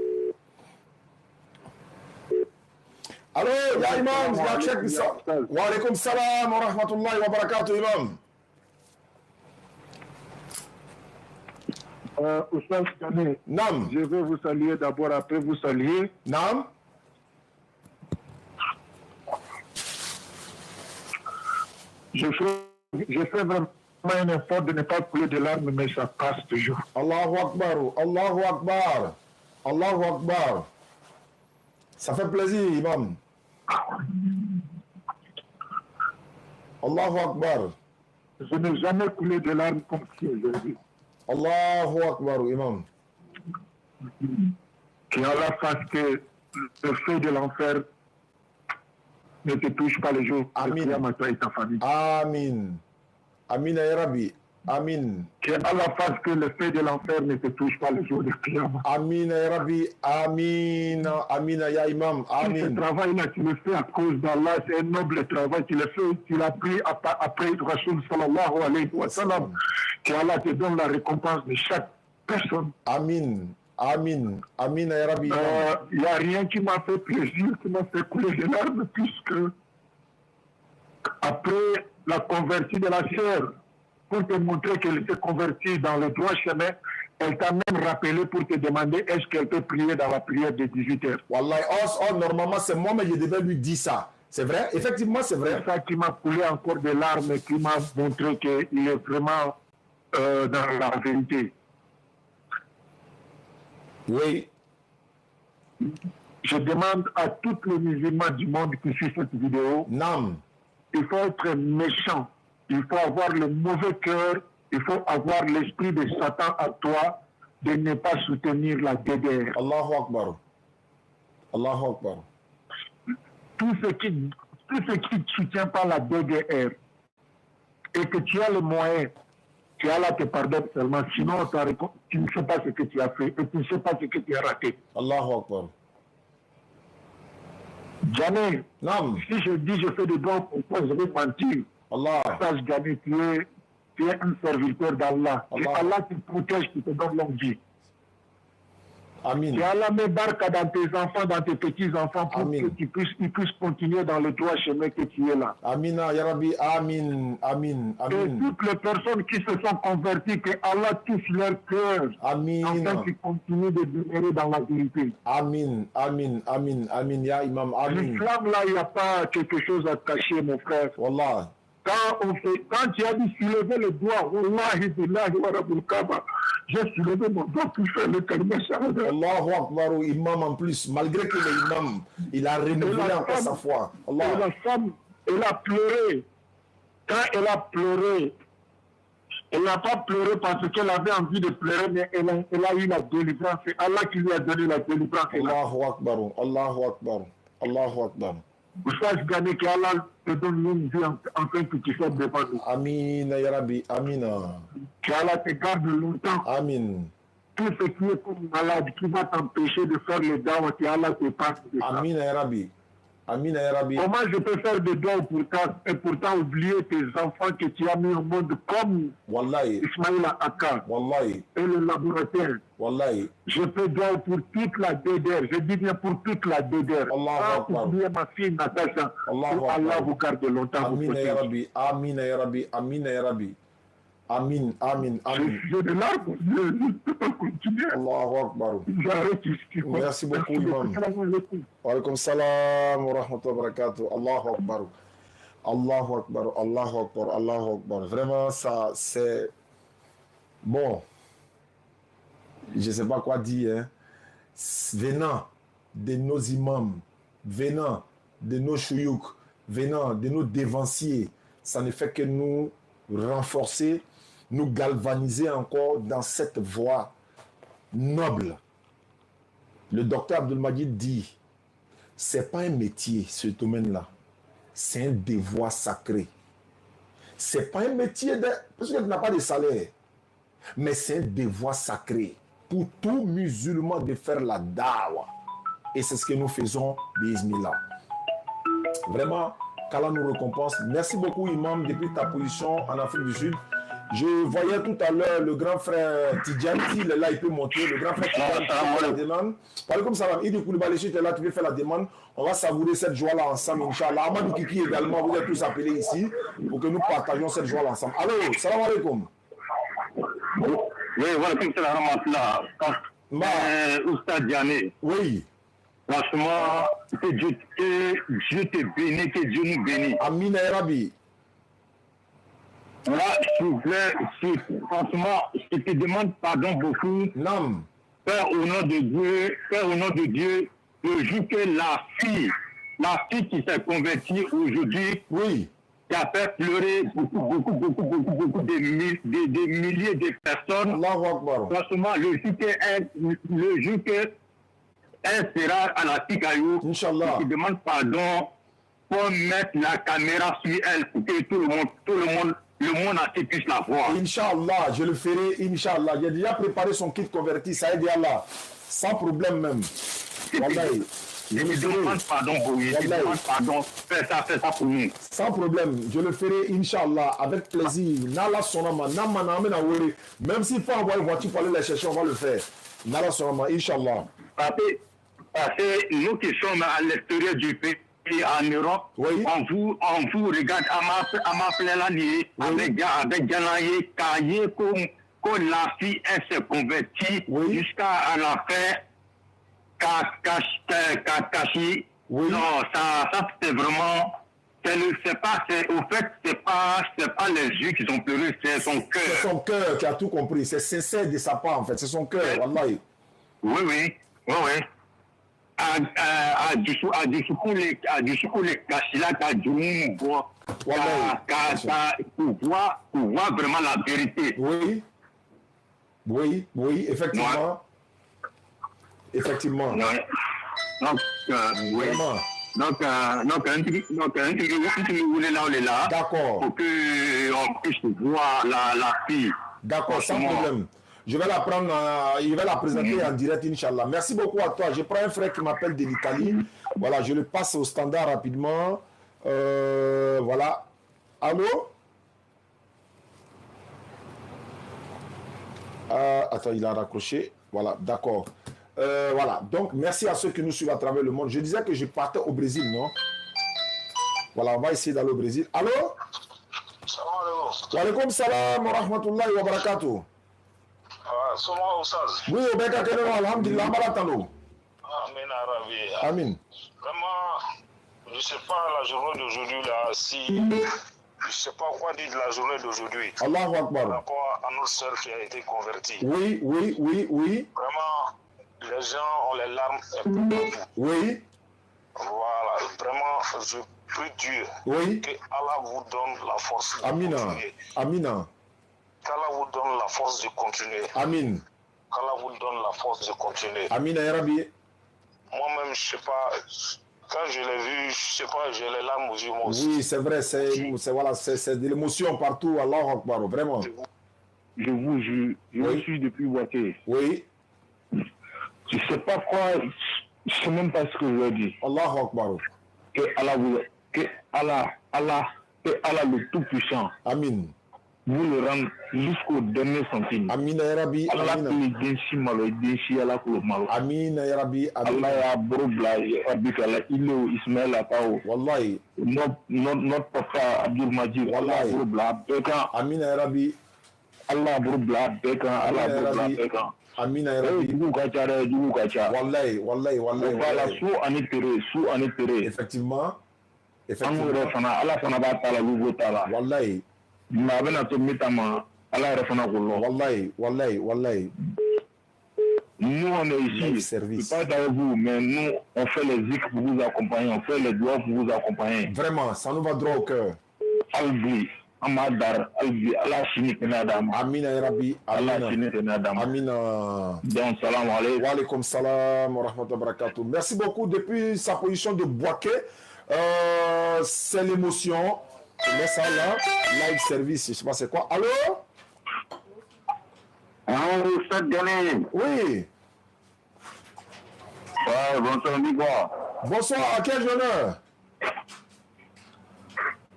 Allô, ya Imam, ya Cheikh Bisa. Wa alaikum salam wa rahmatullahi wa barakatuh, Imam. Oustaz Kane, Nam. je vais vous saluer d'abord, après vous saluer. Nam. Je fais vraiment un effort de ne pas couler de larmes, mais ça passe toujours. Allahu Akbar, Allahu Akbar, Allahu Akbar. Ça fait plaisir, Imam. Allahu Akbar. Je n'ai jamais coulé de larmes comme si aujourd'hui. Allahu Akbar, Imam. Qu'Allah fasse que le feu de l'enfer ne te touche pas les jours. Amin. À toi et ta famille. Amin. Amin, ya Rabbi. Amin. Que Allah fasse que le feu de l'enfer ne te touche pas le jour de Qiyamah. Amin, ya Rabbi. Amin. Amin, ya Imam. Si ce Amin. travail-là, tu le fais à cause d'Allah, c'est un noble travail. Tu le fais, tu l'as pris après Rasul sallallahu alayhi wa sallam. Que Allah te donne la récompense de chaque personne. Amin. Amin. Amin, ya Rabbi. Il n'y a rien qui m'a fait plaisir, qui m'a fait couler des larmes, puisque après la convertie de la sœur, pour te montrer qu'elle s'est convertie dans le droit chemin, elle t'a même rappelé pour te demander est-ce qu'elle peut prier dans la prière de 18h. Wallahi, normalement, c'est moi, mais je devais lui dire ça. C'est vrai? Effectivement, c'est vrai. C'est ça qui m'a coulé encore des larmes et qui m'a montré qu'il est vraiment dans la vérité. Oui. Je demande à tous les musulmans du monde qui suivent cette vidéo, Nam. il faut être méchant, il faut avoir le mauvais cœur, il faut avoir l'esprit de Satan à toi de ne pas soutenir la DDR. Allahu Akbar. Allahu Akbar. Tout ce qui ne soutient pas la DDR et que tu as le moyen, que Allah te pardonne seulement, sinon tu ne sais pas ce que tu as fait et tu ne sais pas ce que tu as raté. Allahu Akbar. Jamais, Nam. si je dis je fais des doigts pour toi, je vais mentir. Allah. Sache jamais, tu es un serviteur d'Allah. Et Allah. Allah te protège, qui te donne longue vie. Amin. Et Allah met barque dans tes enfants, dans tes petits-enfants pour Amin. qu'ils puissent continuer dans le droit chemin que tu es là. Amina, ya Rabbi. Amin. Amin. Et Amin. toutes les personnes qui se sont converties, que Allah touche leur cœur, Amin. afin qu'ils continuent de demeurer dans la vérité. Amin. Amin. Amin. Amin. Ya Imam. Amin. L'islam, là, il n'y a pas quelque chose à cacher, mon frère. Wallah. Quand tu as dit soulever le doigt, Wallahi billahi wa rabbul Kaaba, j'ai soulevé mon doigt pour faire le kalima shahada. Allahu Akbar, imam en plus. Malgré qu'il est imam, il a renouvelé encore sa foi. Et Allah. la femme, elle a pleuré. Quand elle a pleuré, elle n'a pas pleuré parce qu'elle avait envie de pleurer, mais elle a eu la délivrance. C'est Allah qui lui a donné la délivrance. Allahu Akbar. Allahu Akbar. Allahu Akbar. Vous savez, gagner que Allah te donne une vie afin que tu sois devant nous. Amin, ya Rabbi. Amina. Que Allah te garde longtemps. Amin. Tout ce qui est comme malade, qui va t'empêcher de faire le dawa, que Allah te passe de ça. Amin, ya Rabbi. Amin, ya Rabbi. Comment je peux faire des doigts et pourtant oublier tes enfants que tu as mis au monde comme Wallahi. Ismaïl Akka Wallahi. et le laboratoire. Wallahi. Je fais doigt pour toute la DDR. Je dis bien pour toute la DDR. Allahu Akbar. Oubliez ma fille Natacha. Allahu Que Allah Akbar. vous garde longtemps. vous Amin, ya protège. Rabbi. Amin, ya Rabbi. Amin, ya Rabbi. Amin, amin, amin. J'ai de larmes. Je ne peux pas continuer. Allahu Akbar. J'arrête ici. Merci beaucoup, imam. Salam alaikum. Wa alaikum salam wa rahmatullahi wa barakatuh. Allahu Akbar. Allahu Akbar. Allahu Akbar. Allahu Akbar. Vraiment, ça, c'est... Bon. je ne sais pas quoi dire, hein, venant de nos imams, venant de nos chouyouks, venant de nos dévanciers, ça ne fait que nous renforcer, nous galvaniser encore dans cette voie noble. Le docteur Abdelmajid dit, c'est pas un métier, ce domaine-là, c'est un devoir sacré. C'est pas un métier, parce que tu n'as pas de salaire, mais c'est un devoir sacré pour tout musulman de faire la dawa. Et c'est ce que nous faisons, bismillah. Vraiment, qu'Allah nous récompense. Merci beaucoup, Imam, depuis ta position en Afrique du Sud. Je voyais tout à l'heure le grand frère Tidjane, s'il est là, il peut monter. Le grand frère Tidjane, qui fait la demande. Parlez comme ça, Idi Koulibaly, si tu es là, tu peux faire la demande. On va savourer cette joie-là ensemble, Inch'Allah. Amadou Kiki également, vous êtes tous appelés ici pour que nous partagions cette joie-là ensemble. Allô, salam alaikum. Oui, voilà, comme c'est la Oustad Diané. Oui. Franchement, que Dieu te bénisse, que Dieu nous bénisse. Amin et Rabbi. Là, franchement, je te demande pardon beaucoup. Nam. Père, au nom de Dieu, le jour que la fille qui s'est convertie aujourd'hui, Oui. qui a fait pleurer beaucoup de milliers de personnes. Allahu Akbar. Franchement, le jour que elle sera à la Tikaïou, Inch'Allah. je demande pardon pour mettre la caméra sur elle pour que tout le monde entier puisse la voir. Inch'Allah, je le ferai, Inch'Allah. J'ai déjà préparé son kit converti, ça aide Allah. Sans problème même. Wallahi. Je me demande pardon pour lui. Je demande pardon. Fais ça pour nous. Sans problème, je le ferai, Inch'Allah, avec plaisir. Nala Sonama, Namana, même s'il faut envoyer une voiture pour aller les chercher, on va le faire. Nala Sonama, Inch'Allah. Parce que nous qui sommes à l'extérieur du pays, en Europe, Oui. on vous regarde à ma flelanie, avec Janaye, Kaye, comme la fille, elle s'est convertie Oui. jusqu'à la fin, Kashi. Oui. Non, ça c'est vraiment. C'est pas les yeux qui sont pleurés, c'est son cœur. C'est son cœur qui a tout compris. C'est sincère de sa part, en fait. C'est son cœur, Wallahi. Oui. A du coup les Kashila ka Djoum pour voir vraiment la vérité. Oui, effectivement. Ouais. Effectivement. Ouais. Donc, oui. Vraiment. Donc, un truc là, D'accord. pour qu'on puisse voir la fille. D'accord, sans problème. Je vais la prendre, il va la présenter en direct, Inch'Allah. Merci beaucoup à toi. Je prends un frère qui m'appelle de l'Italie. Voilà, je le passe au standard rapidement. Voilà. Allô? Attends, il a raccroché. Voilà, d'accord. Voilà, donc merci à ceux qui nous suivent à travers le monde. Je disais que je partais au Brésil, non? Voilà, on va essayer d'aller au Brésil. Allô? Wa alaikum salam wa rahmatullahi wa barakatuh. Oui, au Beka Keneno, alhamdulillah, Malatano. Amen, Arabi. Amin. Vraiment, je ne sais pas la journée d'aujourd'hui là, si. Je ne sais pas quoi dire de la journée d'aujourd'hui. Allahu Par Akbar. rapport à notre sœur qui a été convertie. Oui. Vraiment, les gens ont les larmes un peu partout. Oui. Voilà, vraiment, je prie Dieu Oui. que Allah vous donne la force de Amina. continuer. Amina. Qu'Allah vous donne la force de continuer. Amin. Qu'Allah vous donne la force de continuer. Amina ya Rabbi. Moi-même, je ne sais pas, quand je l'ai vu, je ne sais pas, j'ai les larmes aux yeux moi aussi. Oui, c'est vrai, c'est de l'émotion partout. Allahu Akbar, vraiment. Je vous jure, je suis depuis Boaké. Oui. Je ne sais pas quoi, je ne sais même pas ce que je veux dire. Allahu Akbar. Que Allah le Tout-Puissant, Amin. vous le rendre jusqu'au dernier centime. Amina ya Rabbi. Allah Amina. k'ule densi malo, densi ala k'ule malo. Amina ya Rabbi. Amina. Allah y'a boro bila Abikala, Ilo, Ismaël Akao, Wallahi. notre papa Abdul Majid, Allah Wallahi. boro bila Bekan, Amina ya Rabbi. Allah boro bila Bekan, Allah boro bila Bekan. Amina ya Rabbi. Jugu ka ca dɛ, jugu ka ca. Wallahi. Voilà, su ani tere. Effectivement. An yɛrɛ fana, Ala fana b'a ta la, olu b'o ta la. Wallahi. Mais a bɛna to min ta ma, Ala yɛrɛ fana k'o lɔ. Wallahi. Nous, on est Live ici. service. C'est pas dans vous, mais nous, on fait les zikr pour vous accompagner. On fait les doigts pour vous accompagner. Vraiment, ça nous va droit au cœur. Albi, Amadar, Albi, Allah Shini Kenadam. Amina ya Rabbi. Allah Amina. Shini Kenadam. Amina. Donc, salam alaikum. Wa alaykoum salam wa rahmatullahi wa barakatuh. Merci beaucoup. Depuis sa position de Boaké, c'est l'émotion. Je mets ça là. Live service, je sais pas c'est quoi. Allô? Allô, Ustad Ghané. Oui. Ouais, bonsoir, Nicolas. Bonsoir, à quel honneur?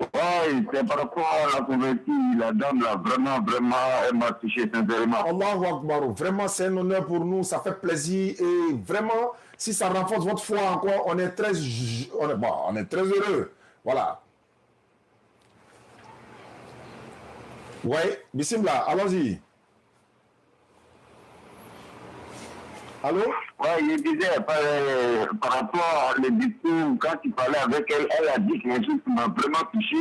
Ouais, c'est par rapport à la convertie. La dame, là, vraiment, elle m'a touché sincèrement. Allahu Akbar. Vraiment, c'est un honneur pour nous. Ça fait plaisir. Et vraiment, si ça renforce votre foi encore, on est très heureux. Voilà. Ouais, bismillah, allons-y. Allô? Ouais, je disais, par rapport au discours, quand tu parlais avec elle, elle a dit quelque chose qui m'a vraiment touché.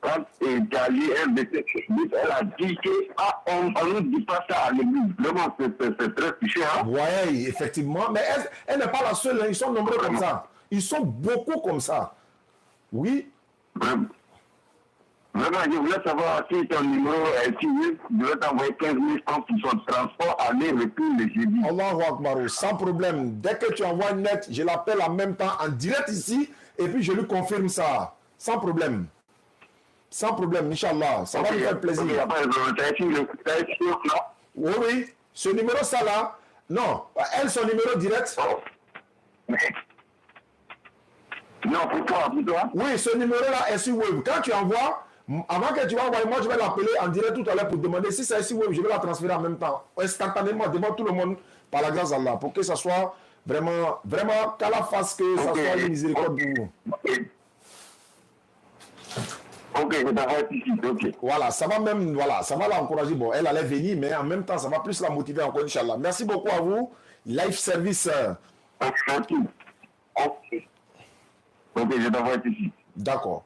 Quand tu as lu un verset, elle a dit qu'on ne dit pas ça à l'église. Vraiment, c'est très touché. Hein? Oui, effectivement. Mais elle n'est pas la seule. Hein. Ils sont nombreux comme ça. Ils sont beaucoup comme ça. Oui. Vraiment, je voulais savoir si ton numéro est suivi. Je vais t'envoyer 15 000 francs pour son transport, aller, retour le jeudi. Allahu Akbar, sans problème. Dès que tu envoies une lettre, je l'appelle en même temps, en direct ici, et puis je lui confirme ça. Sans problème. Sans problème, Inch'Allah. Ça va me faire plaisir. Oui, oui. Ce numéro, ça là. Non. Elle, son numéro direct. Non, pour toi. Oui, ce numéro-là est sur Wave. Quand tu envoies, avant que tu envoies, moi je vais l'appeler en direct tout à l'heure pour demander si c'est sur Wave, je vais la transférer en même temps, instantanément, devant tout le monde, par la grâce d'Allah, pour que ça soit vraiment, qu'Allah fasse que ça soit une miséricorde pour vous. Ok, je t'envoie ici, ok. Voilà, ça va l'encourager. Bon, elle allait venir, mais en même temps, ça va plus la motiver encore, Inch'Allah. Merci beaucoup à vous. Life Service. Ok, je t'envoie ici. D'accord.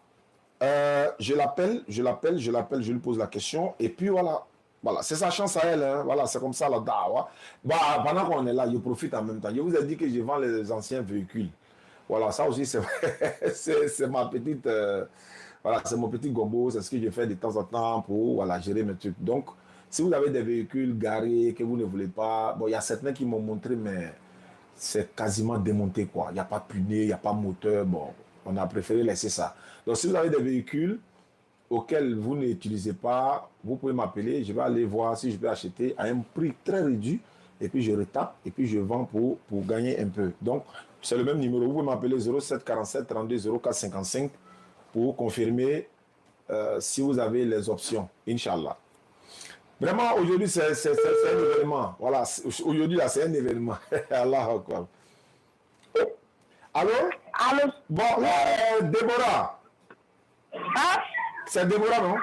Je l'appelle, je lui pose la question, et puis voilà, c'est sa chance à elle, hein. Voilà, c'est comme ça la dawa. Bah, pendant qu'on est là, je profite en même temps. Je vous ai dit que je vends les anciens véhicules. Voilà, ça aussi, c'est ma petite, voilà, c'est mon petit gombo, c'est ce que je fais de temps en temps pour, voilà, gérer mes trucs. Donc, si vous avez des véhicules garés que vous ne voulez pas, bon, il y a certains qui m'ont montré, mais c'est quasiment démonté, quoi. Il n'y a pas de pneu, il n'y a pas de moteur, bon. On a préféré laisser ça. Donc, si vous avez des véhicules auxquels vous n'utilisez pas, vous pouvez m'appeler. Je vais aller voir si je peux acheter à un prix très réduit. Et puis, je retape et puis je vends pour gagner un peu. Donc, c'est le même numéro. Vous pouvez m'appeler 07 47 32 04 55 pour confirmer si vous avez les options. Inch'Allah. Vraiment, aujourd'hui, c'est un événement. Voilà, aujourd'hui, là, c'est un événement. Allah Akbar. Allô? Allô? Bon, Déborah. Hein? C'est Déborah, non?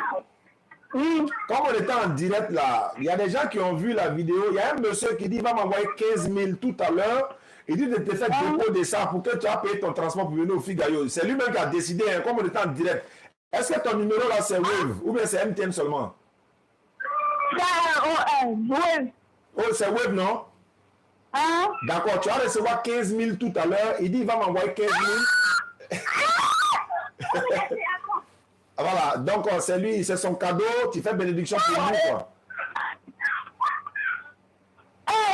Oui. Comme on était en direct là, il y a des gens qui ont vu la vidéo. Il y a un monsieur qui dit il va m'envoyer 15 000 tout à l'heure. Il dit de te faire dépôt de ça pour que tu aies payé ton transport pour venir au Figayo. C'est lui-même qui a décidé, hein, comme on était en direct. Est-ce que ton numéro là c'est Wave ou bien c'est MTN seulement? C'est Wave. Oh, c'est Wave, non? Hein? D'accord, tu vas recevoir 15 000 tout à l'heure. Il dit il va m'envoyer 15 000. Voilà, donc c'est lui, c'est son cadeau. Tu fais bénédiction pour nous, quoi.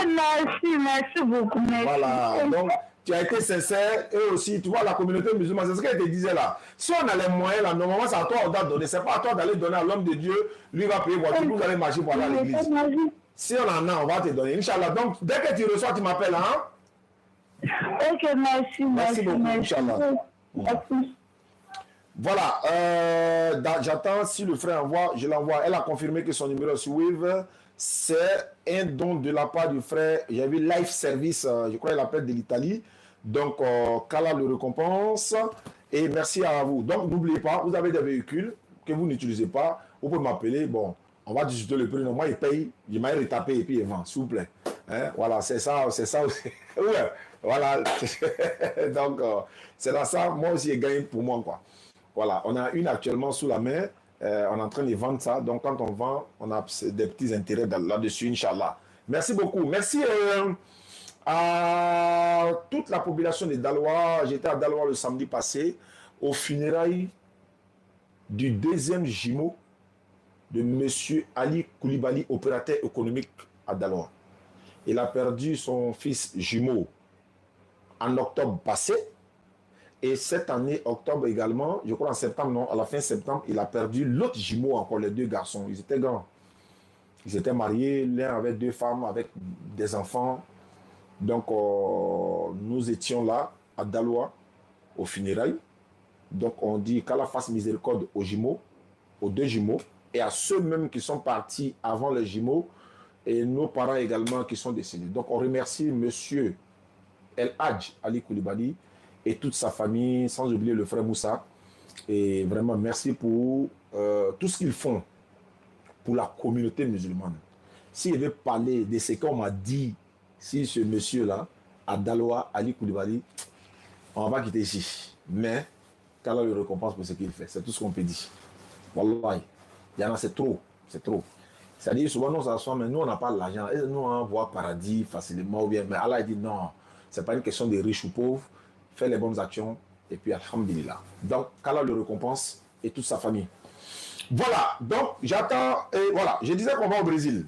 Merci beaucoup. Merci. Voilà, donc tu as été sincère. Et aussi, tu vois, la communauté musulmane, c'est ce qu'elle te disait là. Si on a les moyens là, normalement, c'est à toi on doit donner. C'est pas à toi d'aller donner à l'homme de Dieu. Lui va payer voiture, vous allez marcher pour aller à l'église. Si on en a, on va te donner. Inch'Allah. Donc, dès que tu reçois, tu m'appelles, hein? Ok, merci. Merci beaucoup, Inch'Allah. Merci. Voilà, j'attends si le frère envoie, je l'envoie. Elle a confirmé que son numéro sur Wave, c'est un don de la part du frère. J'ai vu Life Service, je crois qu'il appelle de l'Italie. Donc, qu'Allah le récompense. Et merci à vous. Donc, n'oubliez pas, vous avez des véhicules que vous n'utilisez pas. Vous pouvez m'appeler. Bon, on va discuter le prix. Non, moi, il paye. Je m'ai retapé et puis il vend, s'il vous plaît. Hein? Voilà, c'est ça aussi. Ouais, voilà. Donc, c'est dans ça, moi aussi, il gagne pour moi, quoi. Voilà, on a une actuellement sous la main, on est en train de vendre ça, donc quand on vend, on a des petits intérêts là-dessus, Inch'Allah. Merci beaucoup. Merci à toute la population de Daloa. J'étais à Daloa le samedi passé au funérailles du deuxième jumeau de M. Ali Koulibaly, opérateur économique à Daloa. Il a perdu son fils jumeau en octobre passé. Et cette année, octobre également, je crois en septembre, non, à la fin septembre, il a perdu l'autre jumeau encore, les deux garçons. Ils étaient grands. Ils étaient mariés, l'un avec 2 femmes, avec des enfants. Donc, nous étions là, à Daloa, au funérailles. Donc, on dit qu'Allah fasse miséricorde aux jumeaux, aux 2 jumeaux, et à ceux même qui sont partis avant les jumeaux, et nos parents également qui sont décédés. Donc, on remercie monsieur El Hadj Ali Koulibaly et toute sa famille, sans oublier le frère Moussa. Et vraiment, merci pour tout ce qu'ils font pour la communauté musulmane. S'il veut parler de ce qu'on m'a dit, si ce monsieur-là, à Daloa, Ali Koulibaly, on va quitter ici. Mais, qu'Allah le récompense pour ce qu'il fait. C'est tout ce qu'on peut dire. Wallahi, il y en a, c'est trop. C'est trop. C'est-à-dire, souvent, nous, on s'assoit, mais nous, on n'a pas l'argent. Et nous, on voit paradis facilement. Ou bien, mais Allah dit non, ce n'est pas une question de riches ou pauvres. Fais les bonnes actions. Et puis, alhamdulillah. Donc, qu'Allah le récompense et toute sa famille. Voilà. Donc, j'attends. Et voilà. Je disais qu'on va au Brésil.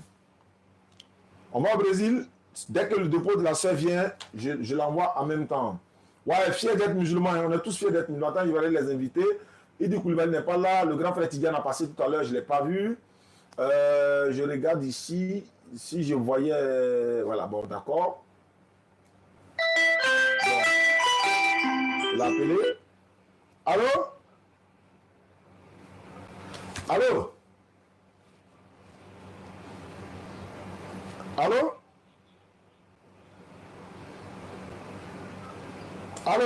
On va au Brésil. Dès que le dépôt de la soeur vient, je l'envoie en même temps. Ouais, fier d'être musulman. On est tous fiers d'être musulmans. Attends, il va aller les inviter. Il dit que Koulibaly n'est pas là. Le grand frère Tidiane a passé tout à l'heure. Je ne l'ai pas vu. Je regarde ici. Si je voyais... Voilà, bon, d'accord. Il a appelé. Allô? Allô? Allô? Allô?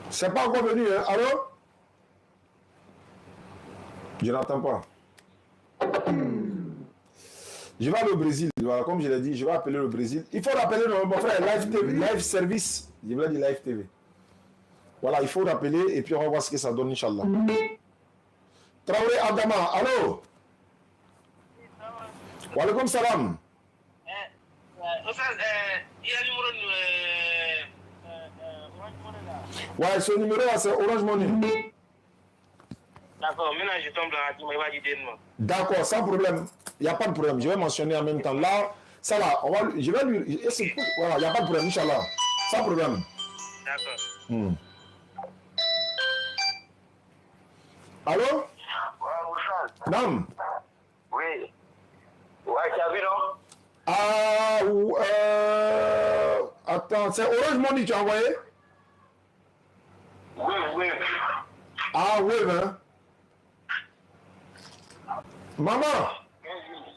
C'est pas encore venu, hein? Allô? Je n'entends pas. Je vais aller au Brésil. Voilà, comme je l'ai dit, je vais appeler le Brésil. Il faut rappeler mon frère, Live TV, Live Service. Je voulais dire Live TV. Voilà, il faut rappeler et puis on va voir ce que ça donne, Inch'Allah. Traoré Adama, allô? Wa alaikum salam. Ouais, ce numéro là, c'est Orange Money. D'accord, maintenant je tombe dans la team, il va dire moi. D'accord, sans problème. Il n'y a pas de problème. Je vais mentionner en même temps. Là, ça là, je vais lui. Voilà, il n'y a pas de problème, Inch'Allah. Sans problème. D'accord. Allô? Ouais, Nam? oui. Ouais, tu as vu, non? Attends, c'est Orange Money tu as envoyé? Oui, oui. Ah, oui, hein? Maman,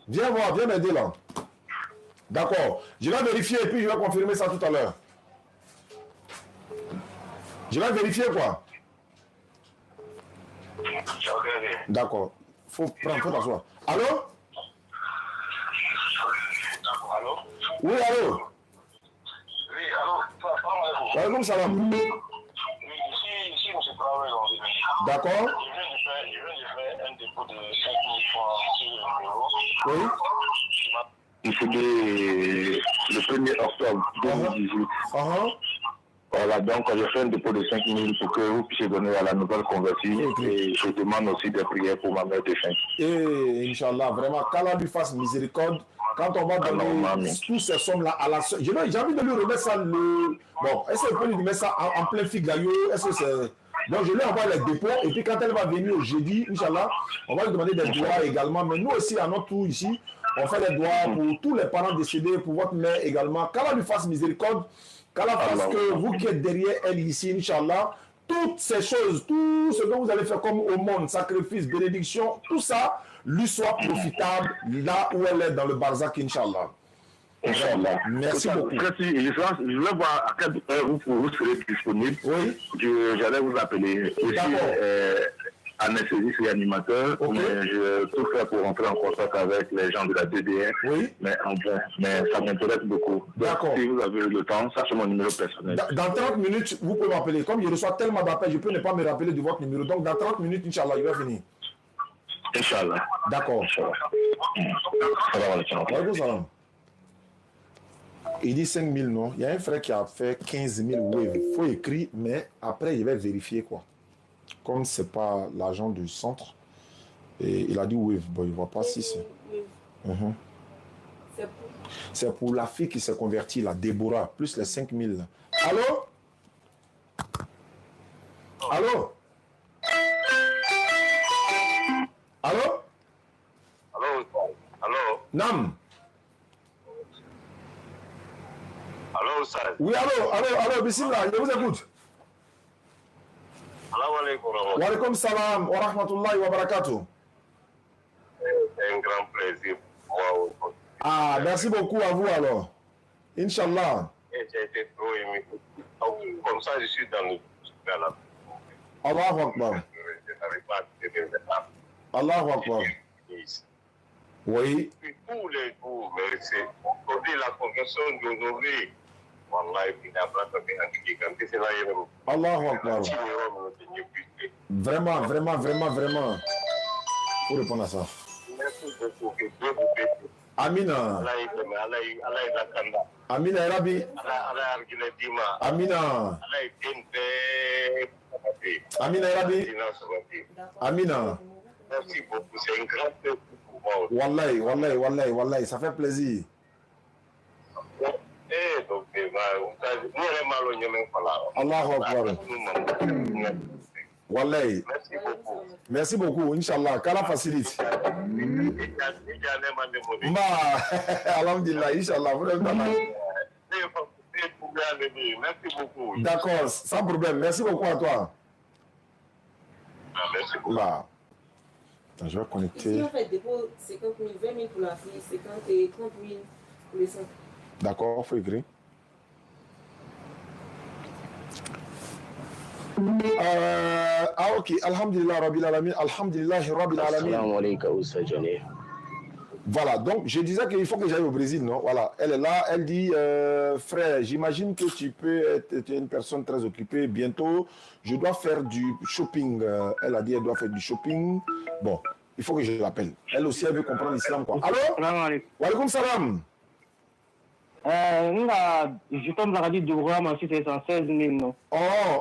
viens voir, viens m'aider là. D'accord. Je vais vérifier et puis je vais confirmer ça tout à l'heure. Je vais vérifier quoi? D'accord. Faut t'asseoir. Allô? Allô? Oui, allô? Oui, allô? Wa alaikum salam. Ici, M. Traoré. D'accord. Je viens de faire un dépôt de 5 000 francs sur le numéro. Oui. C'était le 1er octobre 2018. Voilà, donc je fais un dépôt de 5 000 pour que vous puissiez donner à la nouvelle convertie. Et je demande aussi des prières pour ma mère défunte. Et Inch'Allah, vraiment, qu'Allah lui fasse miséricorde. Quand on va donner toutes ces sommes-là à la soeur, j'ai envie de lui remettre ça. Bon, est-ce qu'elle peut lui mettre ça en plein figure? Est-ce que c'est. Donc je lui envoie les dépôts et puis quand elle va venir jeudi, Inch'Allah, on va lui demander des doigts également. Mais nous aussi, à notre tour ici, on fait des doigts pour tous les parents décédés, pour votre mère également. Qu'Allah lui fasse miséricorde. Qu'Allah fasse que vous qui êtes derrière elle ici, Inch'Allah, toutes ces choses, tout ce que vous allez faire comme au monde, sacrifice, bénédiction, tout ça, lui soit profitable là où elle est dans le barzak, Inch'Allah. Inch'Allah. Merci beaucoup. Je vais voir à quelle heure vous serez disponible. Oui. J'allais vous appeler. Aussi, anesthésiste et animateur. Okay. Mais je tout faire pour rentrer en contact avec les gens de la DDR. Oui. Mais ça m'intéresse beaucoup. D'accord. Si vous avez le temps, ça c'est mon numéro personnel. Dans 30 minutes, vous pouvez m'appeler. Comme je reçois tellement d'appels, je peux ne pas me rappeler de votre numéro. Donc dans 30 minutes, Inch'Allah, il va venir. Inch'Allah. D'accord. Salam. Il dit 5 000, non? Il y a un frère qui a fait 15 000 waves. Il faut écrire, mais après, il va vérifier quoi. Comme ce n'est pas l'agent du centre, et il a dit wave. Bon, il ne voit pas si c'est. C'est pour la fille qui s'est convertie, la Déborah, plus les 5 000. Allô? Allô? Allô? Allô? Nam? Allô, Sal? Oui, allô, bismillah, je vous écoute. Salam alaikum. Wa alaikum salam wa rahmatullahi wa barakatuh. C'est un grand plaisir pour moi. Ah, merci beaucoup à vous alors. Inch'Allah. J'ai été trop ému. Comme ça, je suis dans le super là. Allahu Akbar. Je n'arrive pas à tenir les larmes. Allahu Akbar. Oui. Puis tous les jours, merci. Aujourd'hui, la conversion d'aujourd'hui, Wallah, il a pas c'est là, Allahu Akbar. Vraiment, vraiment, vraiment, vraiment. Faut répondre à ça. Merci beaucoup. Que Dieu vous bénisse. Amina. Amina Rabi. Amina. Amina Rabi. Amina. Merci beaucoup. C'est un grand plaisir pour moi. Wallahi, wallahi, wallahi, wallahi, ça fait plaisir. Donc, Allahu Akbar. Wallahi. merci beaucoup. Merci beaucoup, Inch'Allah. Qu'Allah facilite. Ma, Alhamdulillah, Inch'Allah. Merci beaucoup. D'accord, sans problème. Merci beaucoup à toi. Merci beaucoup. Là. Attends, je vais connecter. Ici, en fait, dépôt 50 000, 20 000 pour la fille, 50 et 30 000 pour les 5. D'accord, il faut écrire. Ok, Alhamdulillah Rabbil Alamin, Alhamdulillah Rabbil Alamin. Voilà, donc je disais qu'il faut que j'aille au Brésil, non? Voilà, elle est là, elle dit, frère, j'imagine que tu peux être une personne très occupée. Bientôt, je dois faire du shopping. Elle a dit, elle doit faire du shopping. Bon, il faut que je l'appelle. Elle aussi, elle veut comprendre l'islam, quoi. Allô? Wa alaikum salam. Je tombe dans la radio du programme, ensuite c'est 116 000, non? Oh,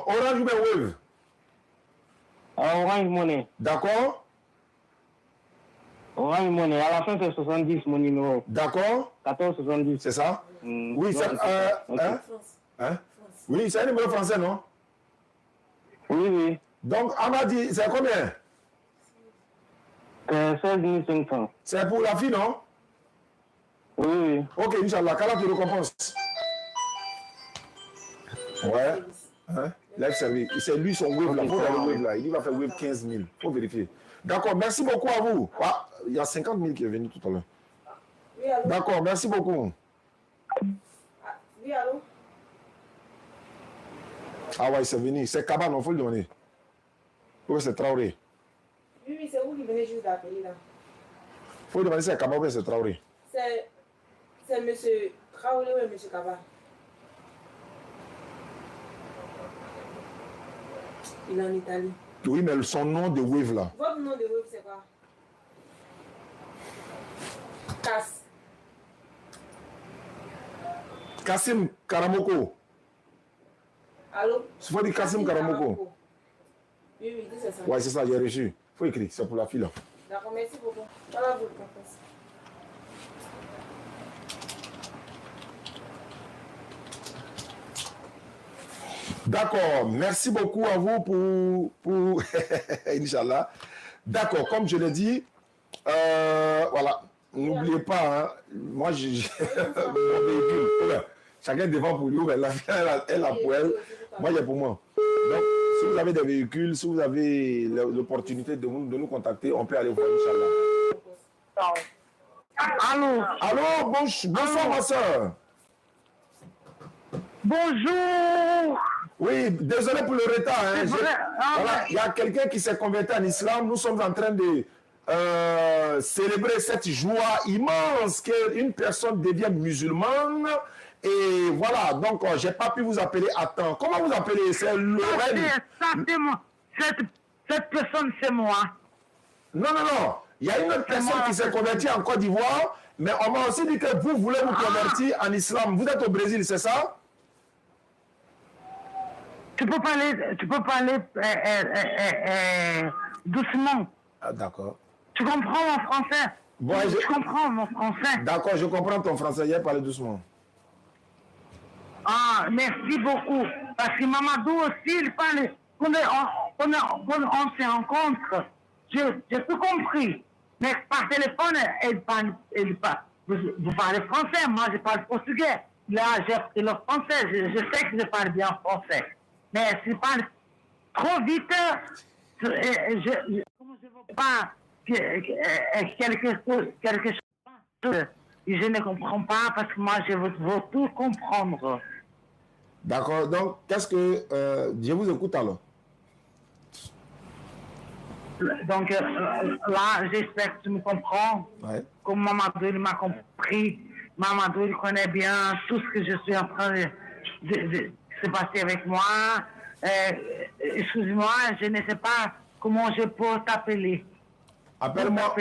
Orange ou Wave? Orange Money. D'accord? Orange Money, à la fin c'est 70 mon numéro. D'accord? 14,70. C'est ça? Oui, c'est... Hein? Oui, c'est un numéro français, non? Oui, oui. Donc, on m'a dit, c'est combien? 16 500. C'est pour la fille, non? Oui, oui. Ok, Inch'Allah, qu'Allah te récompense. Ouais. Hein? Live service. C'est lui son wave là. Faut faire le wave là. Il va faire wave 15 000. Faut vérifier. D'accord, merci beaucoup à vous. Ah, il y a 50 000 qui est venu tout à l'heure. Oui, allô? D'accord, merci beaucoup. Oui, allô? Ah ouais, c'est venu. C'est Kaba, non, faut le demander. Oui, c'est Traoré. Oui, c'est vous qui venez juste d'appeler là. Faut le demander si c'est Kaba ou c'est Traoré. C'est monsieur Traoré ou monsieur Kaba? Il est en Italie. Oui, mais son nom de wave là. Votre nom de web, c'est quoi? Cass. Kassim Karamoko. Allô? Il faut dire Kassim Karamoko. Oui, oui, c'est ça. Ouais, c'est ça, j'ai reçu. Faut écrire, c'est pour la fille là. D'accord, merci beaucoup. Voilà votre réponse. D'accord, merci beaucoup à vous pour Inch'Allah. D'accord, comme je l'ai dit, voilà, n'oubliez pas, hein, moi j'ai mon véhicule, chacun devant pour lui, la fille elle a pour elle, moi j'ai pour moi. Donc, si vous avez des véhicules, si vous avez l'opportunité de nous contacter, on peut aller voir Inch'Allah. Allô? Allô, bonsoir ma soeur. Bonjour! Oui, désolé pour le retard. Hein. Voilà, il y a quelqu'un qui s'est converti en islam. Nous sommes en train de célébrer cette joie immense qu'une personne devient musulmane. Et voilà, donc j'ai pas pu vous appeler à temps. Comment vous appelez? C'est Lorraine. Ça, c'est moi. Cette personne, c'est moi. Non, non, non. Il y a une autre personne qui s'est convertie en Côte d'Ivoire, mais on m'a aussi dit que vous voulez vous convertir en islam. Vous êtes au Brésil, c'est ça? Tu peux parler doucement. Ah, d'accord. Tu comprends mon français? Bon, tu comprends mon français? D'accord, je comprends ton français. Il a parlé doucement. Ah, merci beaucoup. Parce que Mamadou aussi, il parle. Quand on se rencontre, j'ai tout compris. Mais par téléphone, vous parlez français, moi je parle portugais. Là, j'ai appris le français, je sais que je parle bien français. Mais si je parle trop vite, je ne veux pas quelque chose, je ne comprends pas parce que moi je veux tout comprendre. D'accord, donc qu'est-ce que... je vous écoute alors. Donc là, j'espère que tu me comprends. Ouais. Comme Mamadou il m'a compris, Mamadou il connaît bien tout ce que je suis en train de se passer avec moi. Excuse-moi, je ne sais pas comment je peux t'appeler. Appelle-moi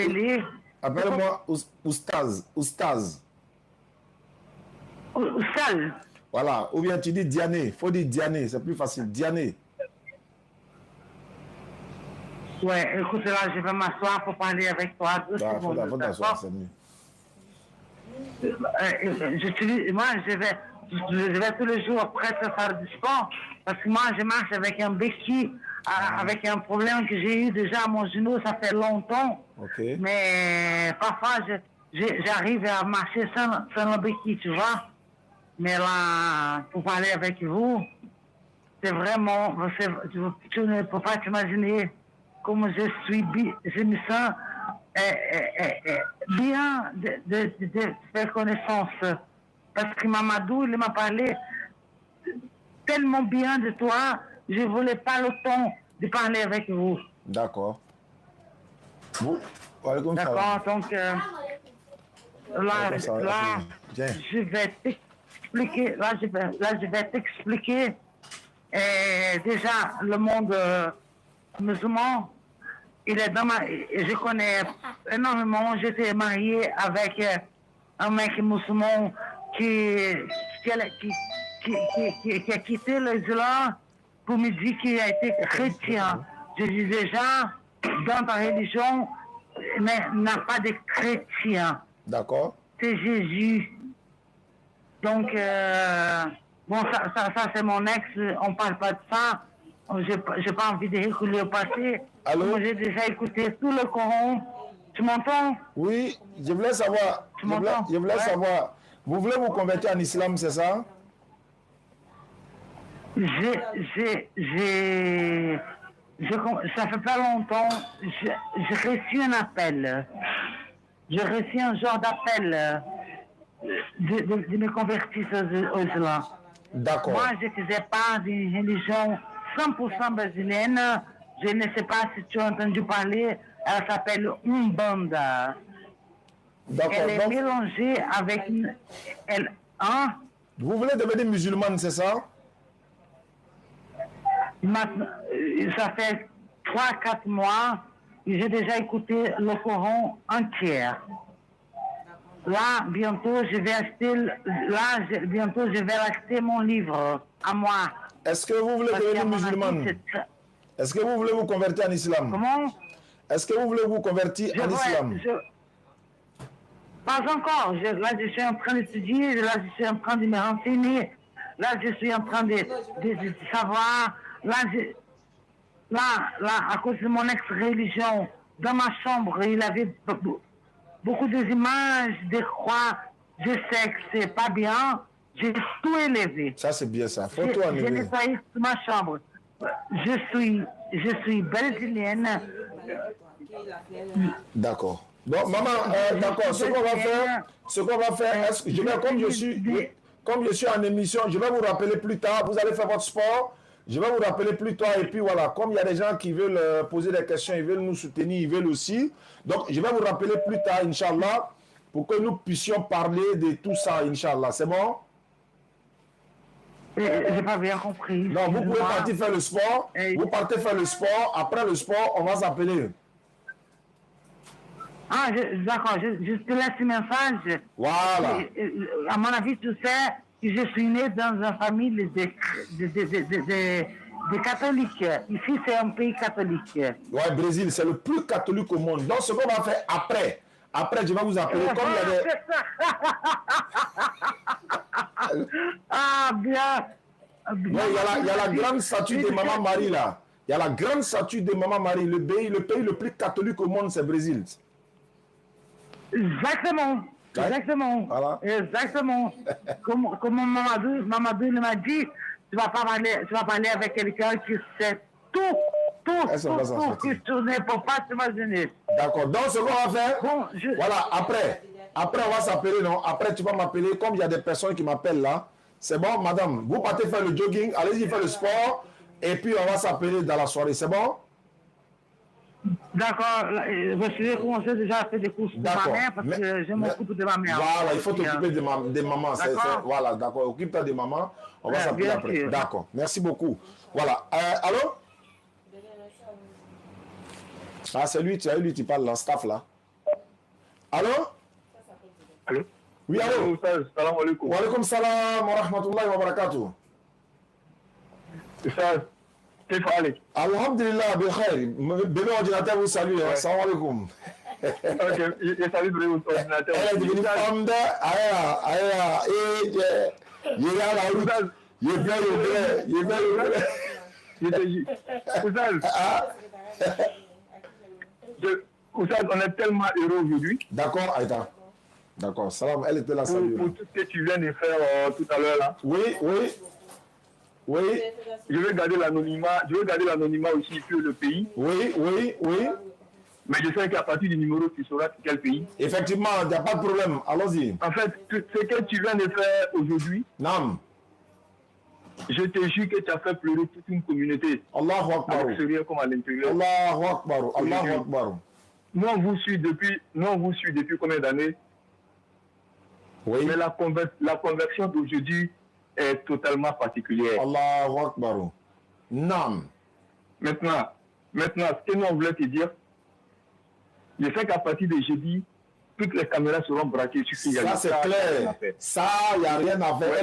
Oustaz. Oustaz. Voilà, ou bien tu dis Diané. Il faut dire Diané, c'est plus facile. Diané. Ouais, écoute, là, je vais m'asseoir pour parler avec toi. Faut t'asseoir, c'est mieux. Moi, je vais tous les jours presque faire du sport parce que moi, je marche avec un béquille, avec un problème que j'ai eu déjà à mon genou, ça fait longtemps. Okay. Mais parfois, j'arrive à marcher sans le béquille, tu vois. Mais là, pour parler avec vous, c'est vraiment, tu ne peux pas t'imaginer comment je me sens bien de faire connaissance. Parce que Mamadou, il m'a parlé tellement bien de toi, je ne voulais pas le temps de parler avec vous. D'accord. D'accord, donc là, je vais t'expliquer, je vais t'expliquer déjà le monde musulman. Il est dans je connais énormément. J'étais mariée avec un mec musulman qui a quitté l'islam pour me dire qu'il a été chrétien. Je dis déjà, dans ta religion, mais n'a pas de chrétien. D'accord. C'est Jésus. Donc, bon, ça c'est mon ex, on ne parle pas de ça. J'ai pas envie de reculer au passé. Allô? J'ai déjà écouté tout le Coran. Tu m'entends? Oui, je voulais savoir. Je voulais savoir. Vous voulez vous convertir en islam, c'est ça? Ça fait pas longtemps. J'ai reçu un appel. J'ai reçu un genre d'appel de me convertir au islam. D'accord. Moi, je ne faisais pas d'une religion 100% brésilienne. Je ne sais pas si tu as entendu parler. Elle s'appelle Umbanda. Elle est mélangée avec Vous voulez devenir musulmane, c'est ça? Maintenant, ça fait 3-4 mois. J'ai déjà écouté le Coran entier. Là, bientôt, je vais acheter mon livre à moi. Est-ce que vous voulez devenir musulmane? Est-ce que vous voulez vous convertir en islam? Comment? Est-ce que vous voulez vous convertir en islam? Pas encore. Là, je suis en train d'étudier. Là, je suis en train de me renseigner. Là, je suis en train de savoir. Là, à cause de mon ex-religion, dans ma chambre, il avait beaucoup d'images, de croix. Je sais que c'est pas bien. J'ai tout élevé. Ça, c'est bien ça. Faut tout enlever. J'ai nettoyé ma chambre. Je suis brésilienne. D'accord. Bon, maman, d'accord. Ce qu'on va faire, comme je suis en émission, je vais vous rappeler plus tard. Vous allez faire votre sport. Je vais vous rappeler plus tard. Et puis voilà, comme il y a des gens qui veulent poser des questions, ils veulent nous soutenir, ils veulent aussi. Donc, je vais vous rappeler plus tard, Inch'Allah, pour que nous puissions parler de tout ça, Inch'Allah. C'est bon? J'ai pas bien compris. Non, vous pouvez partir faire le sport. Vous partez faire le sport. Après le sport, on va s'appeler. Ah, d'accord, je te laisse un message. Voilà. À mon avis, tu sais que je suis né dans une famille de catholiques. Ici, c'est un pays catholique. Ouais, Brésil, c'est le plus catholique au monde. Donc, ce qu'on va faire après, je vais vous appeler comme il y a des... Ah, bien. Ouais, il y a la grande statue de Maman Marie, là. Il y a la grande statue de Maman Marie. Le pays le plus catholique au monde, c'est le Brésil. Exactement. Ouais. Exactement. Voilà. Exactement. Comme Mamadou m'a dit, tu vas parler avec quelqu'un qui sait tout que tu ne peux pas t'imaginer. D'accord. Donc, ce qu'on va faire, bon, voilà, après, on va s'appeler, non? Après, tu vas m'appeler, comme il y a des personnes qui m'appellent là. C'est bon, madame, vous partez faire le jogging, allez-y faire le sport, et puis on va s'appeler dans la soirée, c'est bon? D'accord, je vais commencer déjà à faire des courses de ma mère parce que je m'occupe de ma mère. Voilà, il faut t'occuper de maman. Voilà, d'accord, occupe-toi de maman. On va s'appeler après. D'accord, merci beaucoup. Voilà, allô? Ah, c'est lui, tu parles là, staff là. Allô? Allô? Oui, allô? Salam alaikum. Wa alaikum salam wa rahmatullahi wa barakatuh. Alhamdulillah, Bikhair. Bébé ordinateur vous salue. Salam alaikum. Ok, je salue bébé ordinateur. Elle est devenue femme de... Oussad, on est tellement heureux aujourd'hui. D'accord, Aïta. D'accord, salam, elle était là, salut. Pour tout ce que tu viens de faire tout à l'heure là. Oui. Je vais garder l'anonymat aussi sur le pays. Oui. Mais je sais qu'à partir du numéro, tu sauras quel pays. Effectivement, il n'y a pas de problème. Allons-y. En fait, ce que tu viens de faire aujourd'hui, Nam. Je te jure que tu as fait pleurer toute une communauté. Allahu Akbar. À l'extérieur comme à l'intérieur. Allahu Akbar. Allahu Akbar. Nous, on vous suit depuis combien d'années? Oui. Mais la conversion d'aujourd'hui est totalement particulière. Allahu Akbar. Nam. Maintenant, ce que nous on voulait te dire, je sais qu'à partir de jeudi, toutes les caméras seront braquées sur ce. Ça, c'est clair. Ça, il n'y a rien à faire.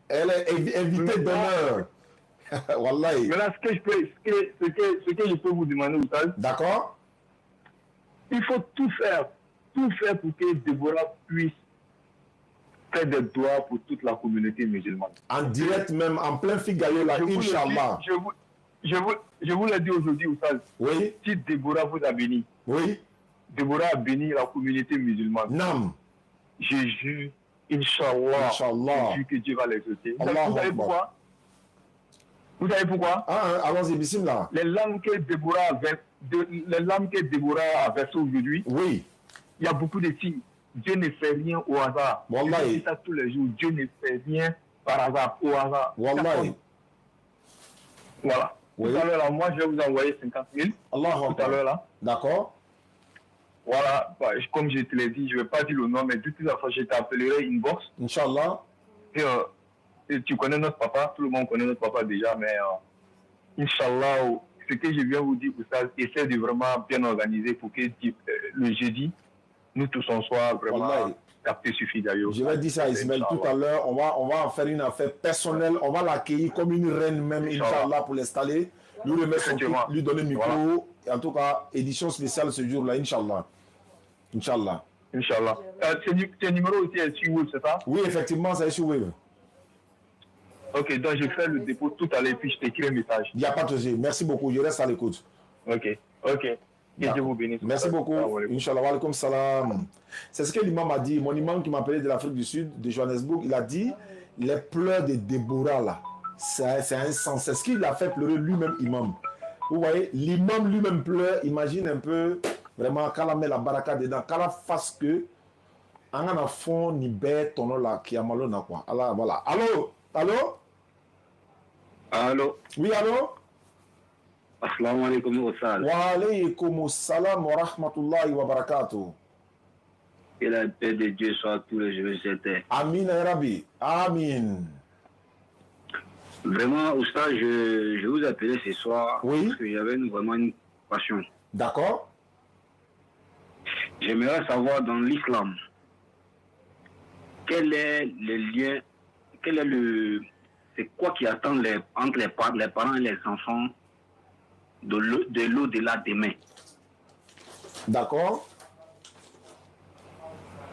Elle est invitée d'honneur. Wallahi. Maintenant, ce que je peux vous demander, Oussad. D'accord. Il faut tout faire pour que Déborah puisse faire des doigts pour toute la communauté musulmane. En direct même, en plein Figaro, là, Inch'Allah. Je vous l'ai dit aujourd'hui, Oussad. Oui. Si Déborah vous a béni. Oui. Déborah a béni la communauté musulmane. Nam. Je jure, Inch'Allah. Je jure que Dieu va les exaucer. Vous savez pourquoi? Vous savez pourquoi? Allons-y, bismillah. Les larmes que Déborah a versées aujourd'hui. Oui. Il y a beaucoup de signes. Dieu ne fait rien au hasard. Wallahi. Je dis ça tous les jours. Dieu ne fait rien par hasard, au hasard. Wallahi. Voilà. Oui. Tout à l'heure, moi, je vais vous envoyer 50 000. Tout à l'heure, là. D'accord. Voilà. Comme je te l'ai dit, je ne vais pas dire le nom, mais de toute façon, je t'appellerai inbox. Inch'Allah. Et tu connais notre papa. Tout le monde connaît notre papa déjà, mais Inch'Allah, ce que je viens vous dire, Oussad, essaie de vraiment bien organiser pour que le jeudi, nous tous on soit vraiment captés sur Figaro. Je vais dire ça à Ismaël tout à l'heure. On va en faire une affaire personnelle. On va l'accueillir comme une reine même, Inch'Allah, pour l'installer. Lui remettre son truc, lui donner le micro. Voilà. Et en tout cas, édition spéciale ce jour-là, Inch'Allah. Inch'Allah. Inch'Allah. Ce numéro aussi est sur Wave, c'est ça? Oui, effectivement, c'est sur Wave. Ok, donc je fais le dépôt tout à l'heure, puis je t'écris un message. Il n'y a pas de souci. Merci beaucoup. Je reste à l'écoute. Ok. Que Dieu vous bénisse. Merci beaucoup. Inch'Allah. Wa alaikum salam. C'est ce que l'imam a dit. Mon imam qui m'a appelé de l'Afrique du Sud, de Johannesburg, il a dit les pleurs de Déborah là, c'est un sens. C'est ce qu'il a fait pleurer lui-même, imam. Vous voyez, l'imam lui-même pleure. Imagine un peu, vraiment, quand on met la baraka dedans, quand on fasse que, on a fond ni bête ton là qui a mal na quoi. Alors voilà. Allô? Oui, allô? Assalamu alaikum wa salam. Wa alaikum salam wa rahmatullahi wa barakatuh. Que la paix de Dieu soit tous les jours sur terre. Amin Rabbi. Amin. Vraiment, Oustaz, je vous appelais ce soir parce que j'avais vraiment une passion. D'accord. J'aimerais savoir dans l'islam, quel est le lien, c'est quoi qui attend entre les parents et les enfants de l'au-delà demain. D'accord.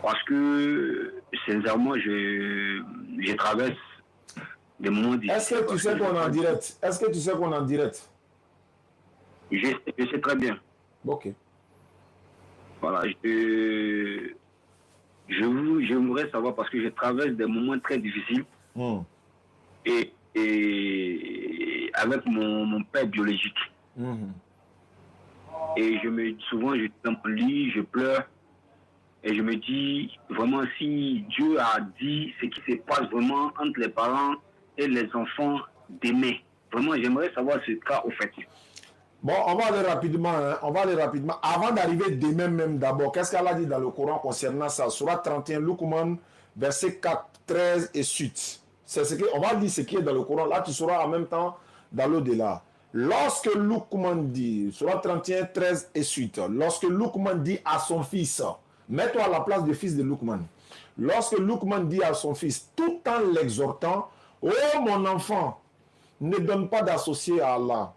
Parce que, sincèrement, je traverse des moments difficiles. Est-ce que tu sais qu'on est en direct? Est-ce que tu sais qu'on est en direct? Je sais très bien. Ok. Voilà, j'aimerais savoir parce que je traverse des moments très difficiles et avec mon père biologique. Et souvent, je suis dans mon lit, je pleure et je me dis vraiment si Dieu a dit ce qui se passe vraiment entre les parents et les enfants demain. Vraiment, j'aimerais savoir ce cas au fait. Bon, on va aller rapidement. Hein. On va aller rapidement. Avant d'arriver demain même d'abord, qu'est-ce qu'elle a dit dans le Coran concernant ça? Surah 31, Luqman, verset 4, 13 et suite. C'est ce on va lire ce qui est dans le Coran. Là, tu seras en même temps dans l'au-delà. Lorsque Luqman dit, Surah 31, 13 et suite, lorsque Luqman dit à son fils, mets-toi à la place du fils de Luqman. Lorsque Luqman dit à son fils, tout en l'exhortant, oh mon enfant, ne donne pas d'associé à Allah.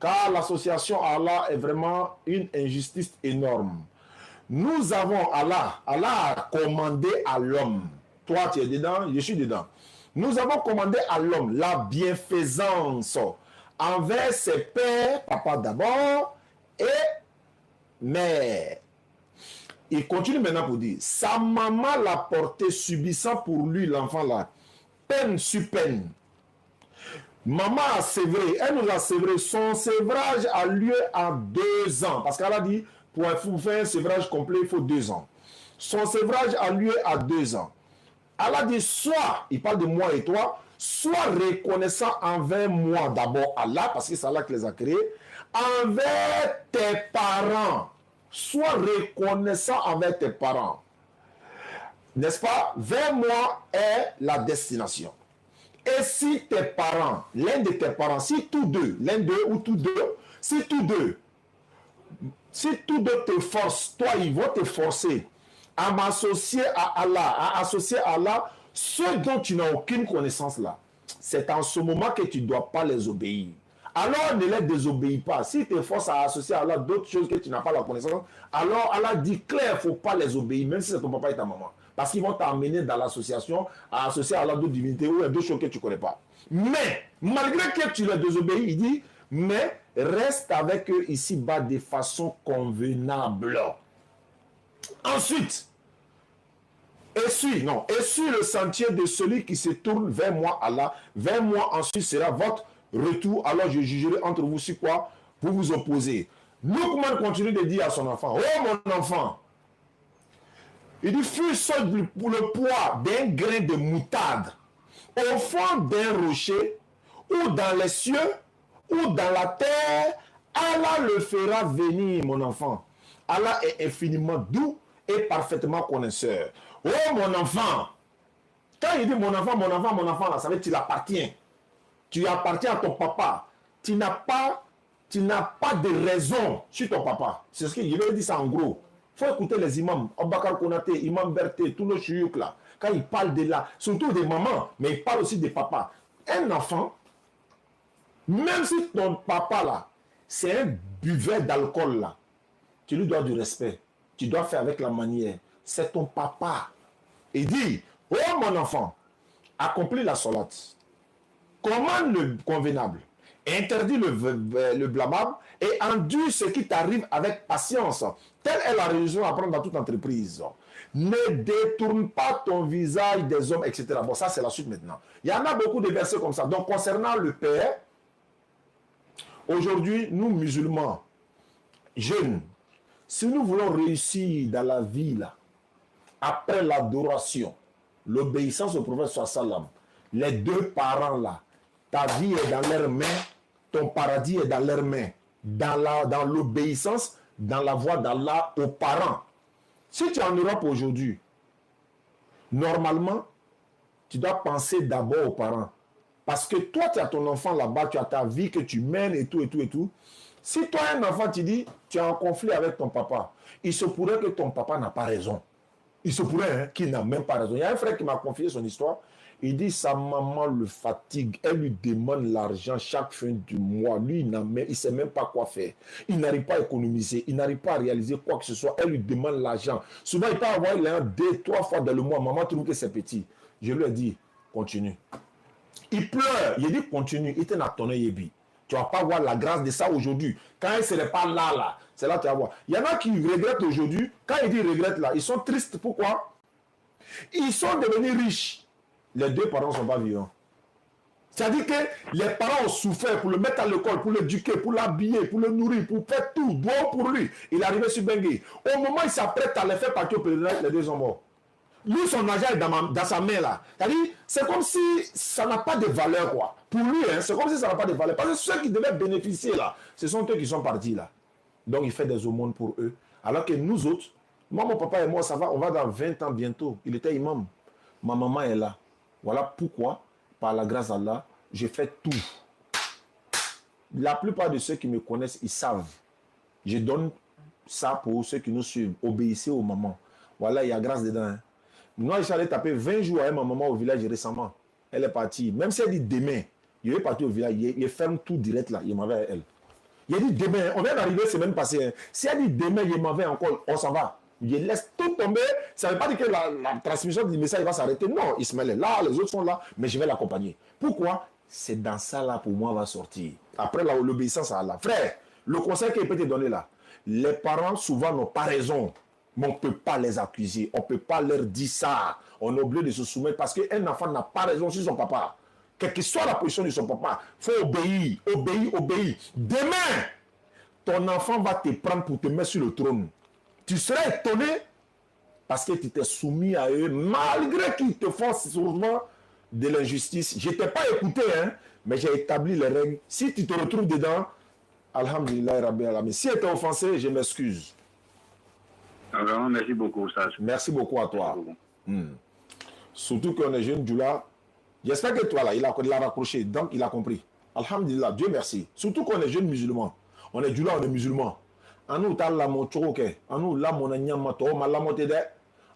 Car l'association à Allah est vraiment une injustice énorme. Nous avons Allah a commandé à l'homme. Toi, tu es dedans, je suis dedans. Nous avons commandé à l'homme la bienfaisance envers ses pères, papa d'abord, et mère. Il continue maintenant pour dire, sa maman l'a porté subissant pour lui, l'enfant là, peine sur peine. Maman a sévré, elle nous a sévré. Son sévrage a lieu en 2 ans. Parce qu'elle a dit, pour faire un sévrage complet, il faut 2 ans. Son sévrage a lieu à 2 ans. Elle a dit, soit, il parle de moi et toi, soit reconnaissant envers moi d'abord Allah, parce que c'est Allah qui les a créés, envers tes parents. Sois reconnaissant envers tes parents. N'est-ce pas? Vers moi est la destination. Et si tes parents, l'un de tes parents, si tous deux, l'un d'eux ou tous deux, si tous deux te forcent, toi, ils vont te forcer à m'associer à Allah, à associer à Allah ceux dont tu n'as aucune connaissance là. C'est en ce moment que tu ne dois pas les obéir. Alors ne les désobéis pas. Si tu te forces à associer à Allah d'autres choses que tu n'as pas la connaissance, alors Allah dit clair, il ne faut pas les obéir, même si c'est ton papa et ta maman. Parce qu'ils vont t'amener dans l'association à associer à Allah d'autres divinités ou à d'autres choses que tu ne connais pas. Mais, malgré que tu les désobéis, il dit, mais reste avec eux ici-bas de façon convenable. Ensuite, essuie le sentier de celui qui se tourne vers moi, Allah. Vers moi, ensuite sera votre retour. Alors je jugerai entre vous sur quoi vous vous opposez. Luqman continue de dire à son enfant, oh mon enfant, il dit, fût pour le poids d'un grain de moutarde au fond d'un rocher ou dans les cieux ou dans la terre, Allah le fera venir, mon enfant. Allah est infiniment doux et parfaitement connaisseur. Oh mon enfant, quand il dit mon enfant, là, ça veut dire qu'il appartient. Tu appartiens à ton papa. Tu n'as pas de raison sur ton papa. C'est ce qu'il veut dire ça en gros. Il faut écouter les imams, Abakar Konaté, Imam Berté, tous nos chouyouk là. Quand ils parlent de là, surtout des mamans, mais ils parlent aussi des papas. Un enfant, même si ton papa là, c'est un buveur d'alcool là, tu lui dois du respect. Tu dois faire avec la manière. C'est ton papa. Il dit, oh mon enfant, accomplis la solat. Commande le convenable. Interdit le blâmable et endure ce qui t'arrive avec patience. Telle est la religion à prendre dans toute entreprise. Ne détourne pas ton visage des hommes, etc. Bon, ça c'est la suite maintenant. Il y en a beaucoup de versets comme ça. Donc concernant le père, aujourd'hui, nous musulmans, jeunes, si nous voulons réussir dans la vie, là, après l'adoration, l'obéissance au prophète sallam, les deux parents là, ta vie est dans leurs mains, ton paradis est dans leurs mains, dans l'obéissance, dans la voie d'Allah aux parents. Si tu es en Europe aujourd'hui, normalement, tu dois penser d'abord aux parents. Parce que toi, tu as ton enfant là-bas, tu as ta vie que tu mènes et tout, et tout, et tout. Si toi, un enfant, tu dis, tu es en conflit avec ton papa, il se pourrait que ton papa n'a pas raison. Il se pourrait qu'il n'a même pas raison. Il y a un frère qui m'a confié son histoire. Il dit, sa maman le fatigue. Elle lui demande l'argent chaque fin du mois. Lui, il ne sait même pas quoi faire. Il n'arrive pas à économiser. Il n'arrive pas à réaliser quoi que ce soit. Elle lui demande l'argent. Souvent, il peut avoir l'un, 2, 3 fois dans le mois. Maman trouve que c'est petit. Je lui ai dit, continue. Il pleure. Il dit, continue. Il t'en a tonné yebi. Tu ne vas pas voir la grâce de ça aujourd'hui. Quand il ne serait pas là, c'est là que tu vas voir. Il y en a qui regrettent aujourd'hui. Quand il dit regrette là, ils sont tristes. Pourquoi? Ils sont devenus riches. Les deux parents ne sont pas vivants. C'est-à-dire que les parents ont souffert pour le mettre à l'école, pour l'éduquer, pour l'habiller, pour le nourrir, pour faire tout, bon pour lui. Il est arrivé sur Bengue. Au moment où il s'apprête à les faire partir au pèlerinage, les deux sont morts. Lui, son argent est dans sa main là. C'est-à-dire, c'est comme si ça n'a pas de valeur, quoi. Pour lui, hein, c'est comme si ça n'a pas de valeur. Parce que ceux qui devaient bénéficier là, ce sont eux qui sont partis là. Donc, il fait des aumônes pour eux. Alors que nous autres, moi, mon papa et moi, ça va, on va dans 20 ans bientôt. Il était imam. Ma maman est là. Voilà pourquoi, par la grâce d'Allah, j'ai fait tout. La plupart de ceux qui me connaissent, ils savent. Je donne ça pour ceux qui nous suivent. Obéissez aux mamans. Voilà, il y a grâce dedans. Hein. Moi, j'allais taper 20 jours avec ma maman au village récemment. Elle est partie. Même si elle dit demain, il est parti au village. Il ferme tout direct là. Il m'avait à elle. Il a dit demain. On vient d'arriver semaine passée. Hein. Si elle dit demain, il m'avait encore. On s'en va. Il laisse tout tomber. Ça ne veut pas dire que la transmission du message va s'arrêter. Non, Ismaël est là, les autres sont là, mais je vais l'accompagner. Pourquoi? C'est dans ça là pour moi va sortir. Après l'obéissance à Allah. Frère, le conseil qu'il peut te donner là, les parents souvent n'ont pas raison, mais on ne peut pas les accuser. On ne peut pas leur dire ça. On est obligé de se soumettre parce qu'un enfant n'a pas raison sur son papa. Quelle que soit la position de son papa, il faut obéir, obéir, obéir. Demain, ton enfant va te prendre pour te mettre sur le trône. Tu serais étonné parce que tu t'es soumis à eux malgré qu'ils te font souvent de l'injustice. Je ne t'ai pas écouté, hein, mais j'ai établi les règles. Si tu te retrouves dedans, alhamdulillah, rabbi alamin. Si tu es offensé, je m'excuse. Vraiment, merci beaucoup, Sage. Merci beaucoup à toi. Surtout qu'on est jeune, Djoula. J'espère que toi, là, il a raccroché, donc il a compris. Alhamdulillah, Dieu merci. Surtout qu'on est jeune musulman. On est Djoula, on est musulman. Anu ta la mo choke anu la mona nyama to ma la mote de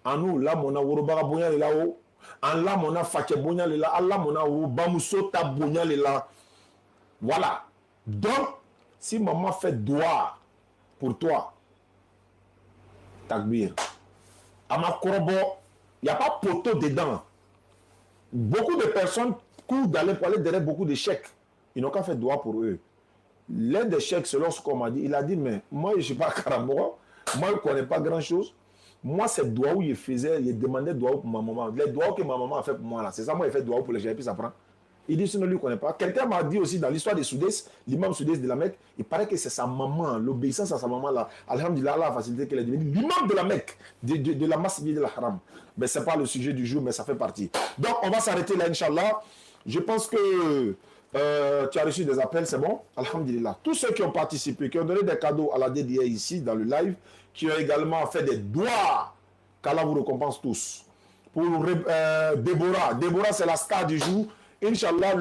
anu la mona worobaga bonya le la o an la mona fache bonya le la alla mona wo bamuso ta bonya le la. Voilà. Donc si maman fait doigt pour toi, takbir. Ama korobo, il y a pas poteau dedans. Beaucoup de personnes courent d'aller pour aller derrière beaucoup de chèques. Ils n'ont qu'à faire doigt pour eux. L'un des chèques, selon ce qu'on m'a dit, il a dit, mais moi, je ne suis pas Karambora, moi, je ne connais pas grand-chose. Moi, c'est doigt où il faisait, il demandait doigt pour ma maman. Les doigts que ma maman a fait pour moi, là, c'est ça, moi, il fait doigt pour les gens, et puis ça prend. Il dit, sinon, lui, il ne connaît pas. Quelqu'un m'a dit aussi, dans l'histoire des Soudès, l'imam Soudès de la Mecque, il paraît que c'est sa maman, l'obéissance à sa maman, là, alhamdulillah, Allah a facilité qu'elle est devenue l'imam de la Mecque, de la Masjid de la Haram. Mais ce n'est pas le sujet du jour, mais ça fait partie. Donc, on va s'arrêter là, Inch'Allah. Je pense que tu as reçu des appels, c'est bon? Alhamdulillah. Tous ceux qui ont participé, qui ont donné des cadeaux à la DDA ici, dans le live, qui ont également fait des doigts, qu'Allah vous récompense tous. Pour Déborah. Déborah, c'est la star du jour. Inch'Allah,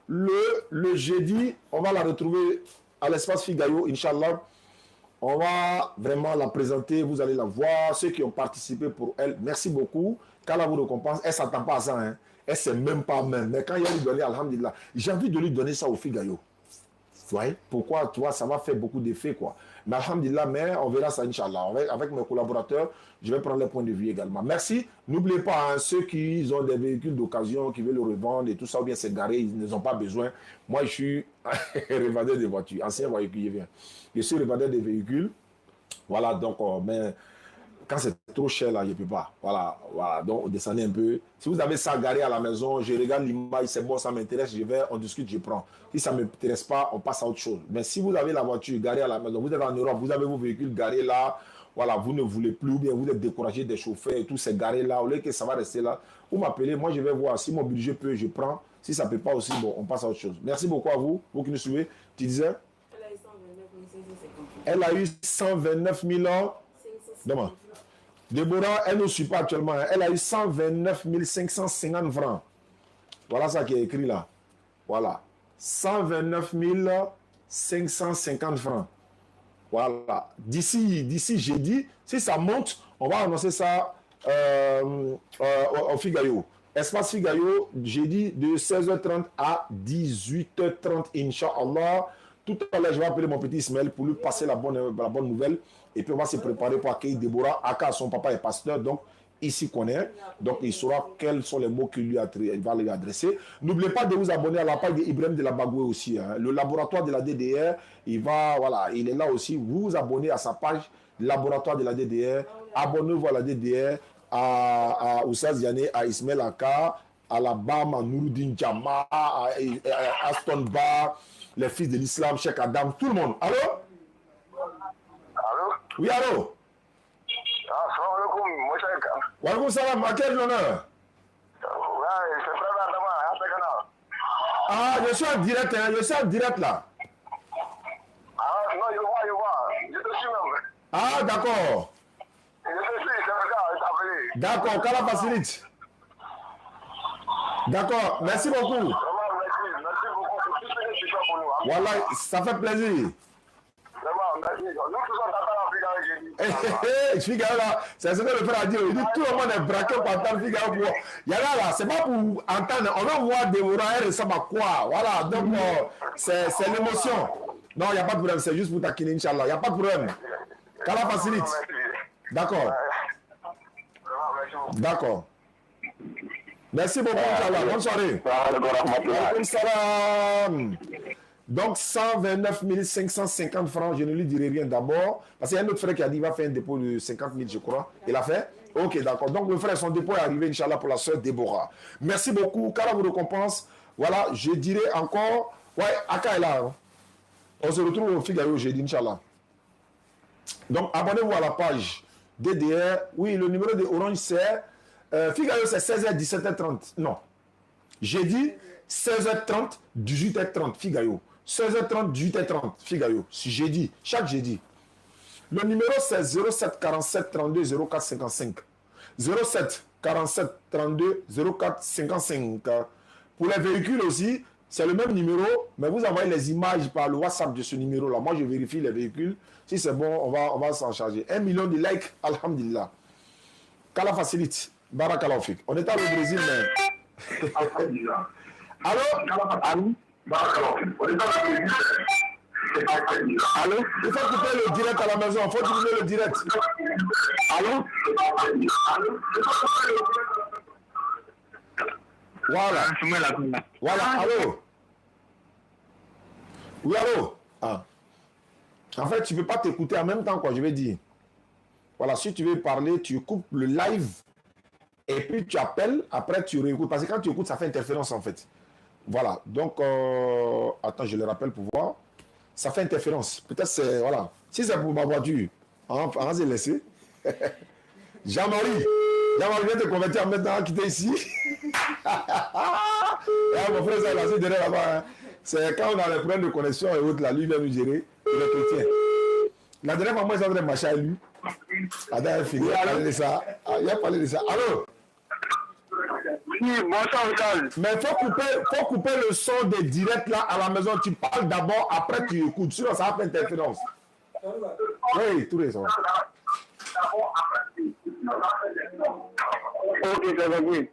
le jeudi, on va la retrouver à l'espace Figayo, Inch'Allah. On va vraiment la présenter, vous allez la voir. Ceux qui ont participé pour elle, merci beaucoup. Qu'Allah vous récompense. Elle ne s'attend pas à ça, hein. Elle ne sait même pas même. Mais quand il y a lui donner, alhamdulillah, j'ai envie de lui donner ça au Figayo. Vous voyez? Pourquoi? Tu vois, ça va faire beaucoup d'effets, quoi. Mais alhamdulillah, mais on verra ça, Inch'Allah. Avec mes collaborateurs, je vais prendre les points de vue également. Merci. N'oubliez pas, hein, ceux qui ont des véhicules d'occasion, qui veulent le revendre et tout ça, ou bien c'est garé, ils n'en ont pas besoin. Moi, je suis revendeur de voitures, ancien véhicule. Je suis revendeur de véhicules. Voilà, donc, mais quand c'est trop cher, là, je ne peux pas. Voilà, donc descendez un peu. Si vous avez ça garé à la maison, je regarde l'image, c'est bon, ça m'intéresse, je vais, on discute, je prends. Si ça ne m'intéresse pas, on passe à autre chose. Mais si vous avez la voiture garée à la maison, vous êtes en Europe, vous avez vos véhicules garés là, voilà, vous ne voulez plus, ou bien vous êtes découragé des chauffeurs et tout, c'est garé là, au lieu que ça va rester là, vous m'appelez, moi je vais voir, si mon budget peut, je prends. Si ça ne peut pas aussi, bon, on passe à autre chose. Merci beaucoup à vous, vous qui nous suivez. Tu disais? Elle a eu 129 000 ans. Demain. Déborah, elle ne suit pas actuellement. Elle a eu 129 550 francs. Voilà ça qui est écrit là. Voilà. 129 550 francs. Voilà. D'ici jeudi, si ça monte, on va annoncer ça au Figayo. Espace Figayo, jeudi de 16h30 à 18h30, Inch'Allah. Tout à l'heure, je vais appeler mon petit Ismaël pour lui passer la bonne nouvelle. Et puis, on va se préparer pour accueillir Déborah. Aka, son papa est pasteur, donc il s'y connaît. Donc, il saura quels sont les mots qu'il va lui adresser. N'oubliez pas de vous abonner à la page d'Ibrahim de la Bagoué aussi. Hein. Le laboratoire de la DDR, il est là aussi. Vous vous abonnez à sa page, laboratoire de la DDR. Abonnez-vous à la DDR, à Oussaz Yané, à Ismaël Aka, à la BAM, à Nouroudine Djama, à Aston Bar, les fils de l'islam, Cheikh Adam, tout le monde. Allô? Allô? Oui, allô? Assalamu alaikum, mon Cheikh. Wa alaikum salam, à quel honneur? Ouais, c'est frère Adama, à ce canal. Ah, je suis en direct là. Ah, non, je vois. Je te suis même. Ah, d'accord. Je te suis, c'est le gars, il t'a appelé. D'accord, Kala facilite. D'accord, merci beaucoup. Vraiment, merci beaucoup pour tout ce que tu fais pour nous. Hein. Voilà, ça fait plaisir. Vraiment, merci. Nous tous on t'attend en Figaro. Figaro là, c'est ce que le frère a dit. Il dit tout le monde est braqué pour entendre Figaro. Il y a là, c'est pas pour entendre. On va voir Déborah, elle ressemble à quoi. Voilà, donc c'est l'émotion. Non, il n'y a pas de problème, c'est juste pour taquiner, Inch'Allah. Il n'y a pas de problème. Kala facilite. D'accord. D'accord. Merci beaucoup, Inch'Allah. Bonne soirée. Alaikum salam. Donc, 129 550 francs, je ne lui dirai rien d'abord. Parce qu'il y a un autre frère qui a dit qu'il va faire un dépôt de 50 000, je crois. Il a fait? Ok, d'accord. Donc, le frère, son dépôt est arrivé, Inch'Allah, pour la soeur Déborah. Merci beaucoup. Kala vous récompense. Voilà, je dirai encore. Ouais, Aka est là. Hein. On se retrouve au Figaro jeudi, Inch'Allah. Donc, abonnez-vous à la page DDR. Oui, le numéro de Orange, c'est... Figaro, c'est 16h, 17h30. Non. Jeudi, 16h30, 18h30. Figaro. 16h30, 18h30. Figaro. C'est jeudi. Chaque jeudi. Le numéro, c'est 07 47 32 04 55. 07 47 32 04 55. Pour les véhicules aussi, c'est le même numéro, mais vous envoyez les images par le WhatsApp de ce numéro-là. Moi, je vérifie les véhicules. Si c'est bon, on va s'en charger. 1 million de likes, alhamdulillah. Kala facilite. Barakallahu fik. On est au Brésil, mais... Allô? Allô? Allô? Il faut couper le direct à la maison. Il faut couper le direct. Allô? Voilà. Voilà. Allô? Oui, allô? Ah. En fait, tu ne peux pas t'écouter en même temps, quoi, je vais dire. Voilà, si tu veux parler, tu coupes le live et puis tu appelles, après tu réécoutes. Parce que quand tu écoutes, ça fait interférence, en fait. Voilà, donc, attends, je le rappelle pour voir. Ça fait interférence. Peut-être c'est, voilà. Si c'est pour ma voiture, on va se laisser. Jean-Marie, viens te convertir maintenant, quitter ici. Et mon frère, c'est là, derrière là-bas. Hein. C'est quand on a les problèmes de connexion et autres, là, lui vient nous gérer. Il est chrétien. La dernière fois, moi, j'ai entendu machin à lui. La dernière fois, il a parlé de ça. Il a parlé de ça. Allô? Oui, bonsoir, Charles. Mais il faut couper le son des directs là à la maison. Tu parles d'abord, après tu écoutes. Sinon, ça va faire interférence. Oui, tout les sons. Ok, c'est bon.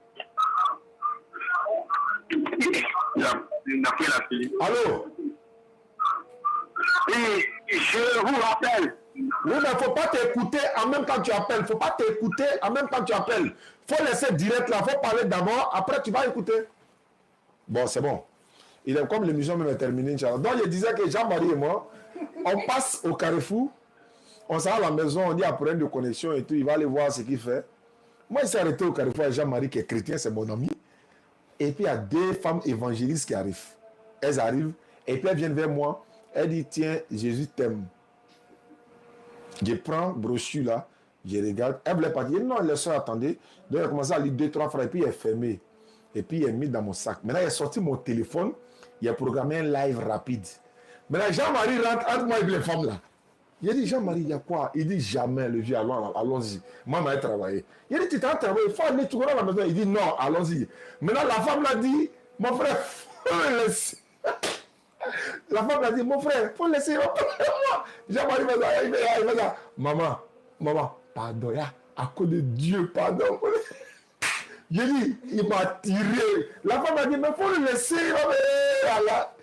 Allô? Oui, je vous rappelle. Oui, mais il ne faut pas t'écouter en même temps que tu appelles. Il ne faut pas t'écouter en même temps que tu appelles. Il faut laisser direct là. Il faut parler d'abord. Après, tu vas écouter. Bon, c'est bon. Il est comme l'émission même est terminée. Donc, je disais que Jean-Marie et moi, on passe au Carrefour. On s'en va à la maison. On dit à problème de connexion et tout. Il va aller voir ce qu'il fait. Moi, il s'est arrêté au Carrefour avec Jean-Marie qui est chrétien. C'est mon ami. Et puis, il y a deux femmes évangélistes qui arrivent. Elles arrivent. Et puis, elles viennent vers moi. Elles disent, tiens, Jésus t'aime. Je prends brochure là, je regarde. Elle voulait partir. Non, les soeurs attendaient. Donc, elle a commencé à lire 2-3 phrases. Et puis, elle est fermée. Et puis, elle est mise dans mon sac. Maintenant, elle a sorti mon téléphone. Il a programmé un live rapide. Maintenant, Jean-Marie rentre entre moi et les femmes là. Il a dit, Jean-Marie, il y a quoi? Il dit, jamais, le vieux, allons-y. Moi, je vais travailler. Il a dit, tu t'as travaillé. Il faut aller, tu vas à la maison. Il dit, non, allons-y. Maintenant, la femme l'a dit, mon frère, faut le laisser. La femme a dit, mon frère, il faut le laisser. Jean-Marie il va dire, maman, pardon, à cause de Dieu, pardon. J'ai dit, il m'a tiré. La femme a dit, mais il faut le laisser. Voilà.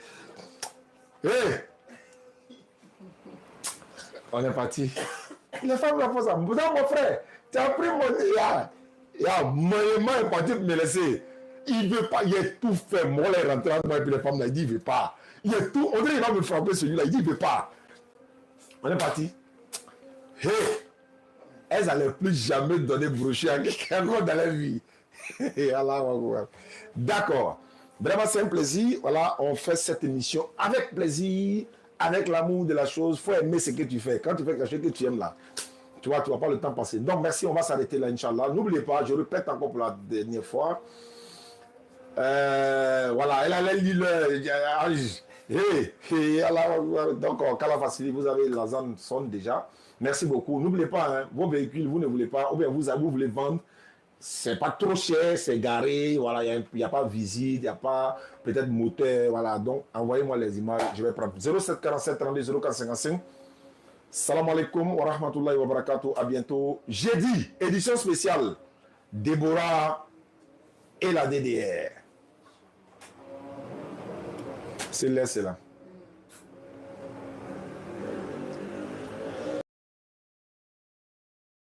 Hey. On est parti. La femme l'a fait ça. Mon frère, tu as pris mon... Maman est parti me laisser. Il ne veut pas. Il a tout fait. Moi, il est rentré en moi et puis la femme, il dit, il ne veut pas. Il a tout. On dirait qu'il va me frapper celui-là. Il dit, il ne veut pas. On est parti. Hey. Elles n'allaient plus jamais donner brochure à quelqu'un dans la vie. D'accord. Vraiment, c'est un plaisir. Voilà, on fait cette émission avec plaisir, avec l'amour de la chose. Il faut aimer ce que tu fais. Quand tu fais quelque chose que tu aimes là, tu vois, tu ne vas pas le temps passer. Donc, merci, on va s'arrêter là, Inch'Allah. N'oubliez pas, je répète encore pour la dernière fois. Voilà, elle allait lire donc, Kala Vassili, vous avez la zone sonne déjà. Merci beaucoup. N'oubliez pas, hein, vos véhicules, vous ne voulez pas, ou bien vous voulez vendre. C'est pas trop cher, c'est garé, voilà, il n'y a pas visite, il n'y a pas peut-être moteur, voilà. Donc, envoyez-moi les images, je vais prendre 07 47 32 04 55. Salam alaikum wa rahmatullahi wa barakatuh. À bientôt. Jeudi, édition spéciale. Déborah et la DDR. C'est là, c'est là.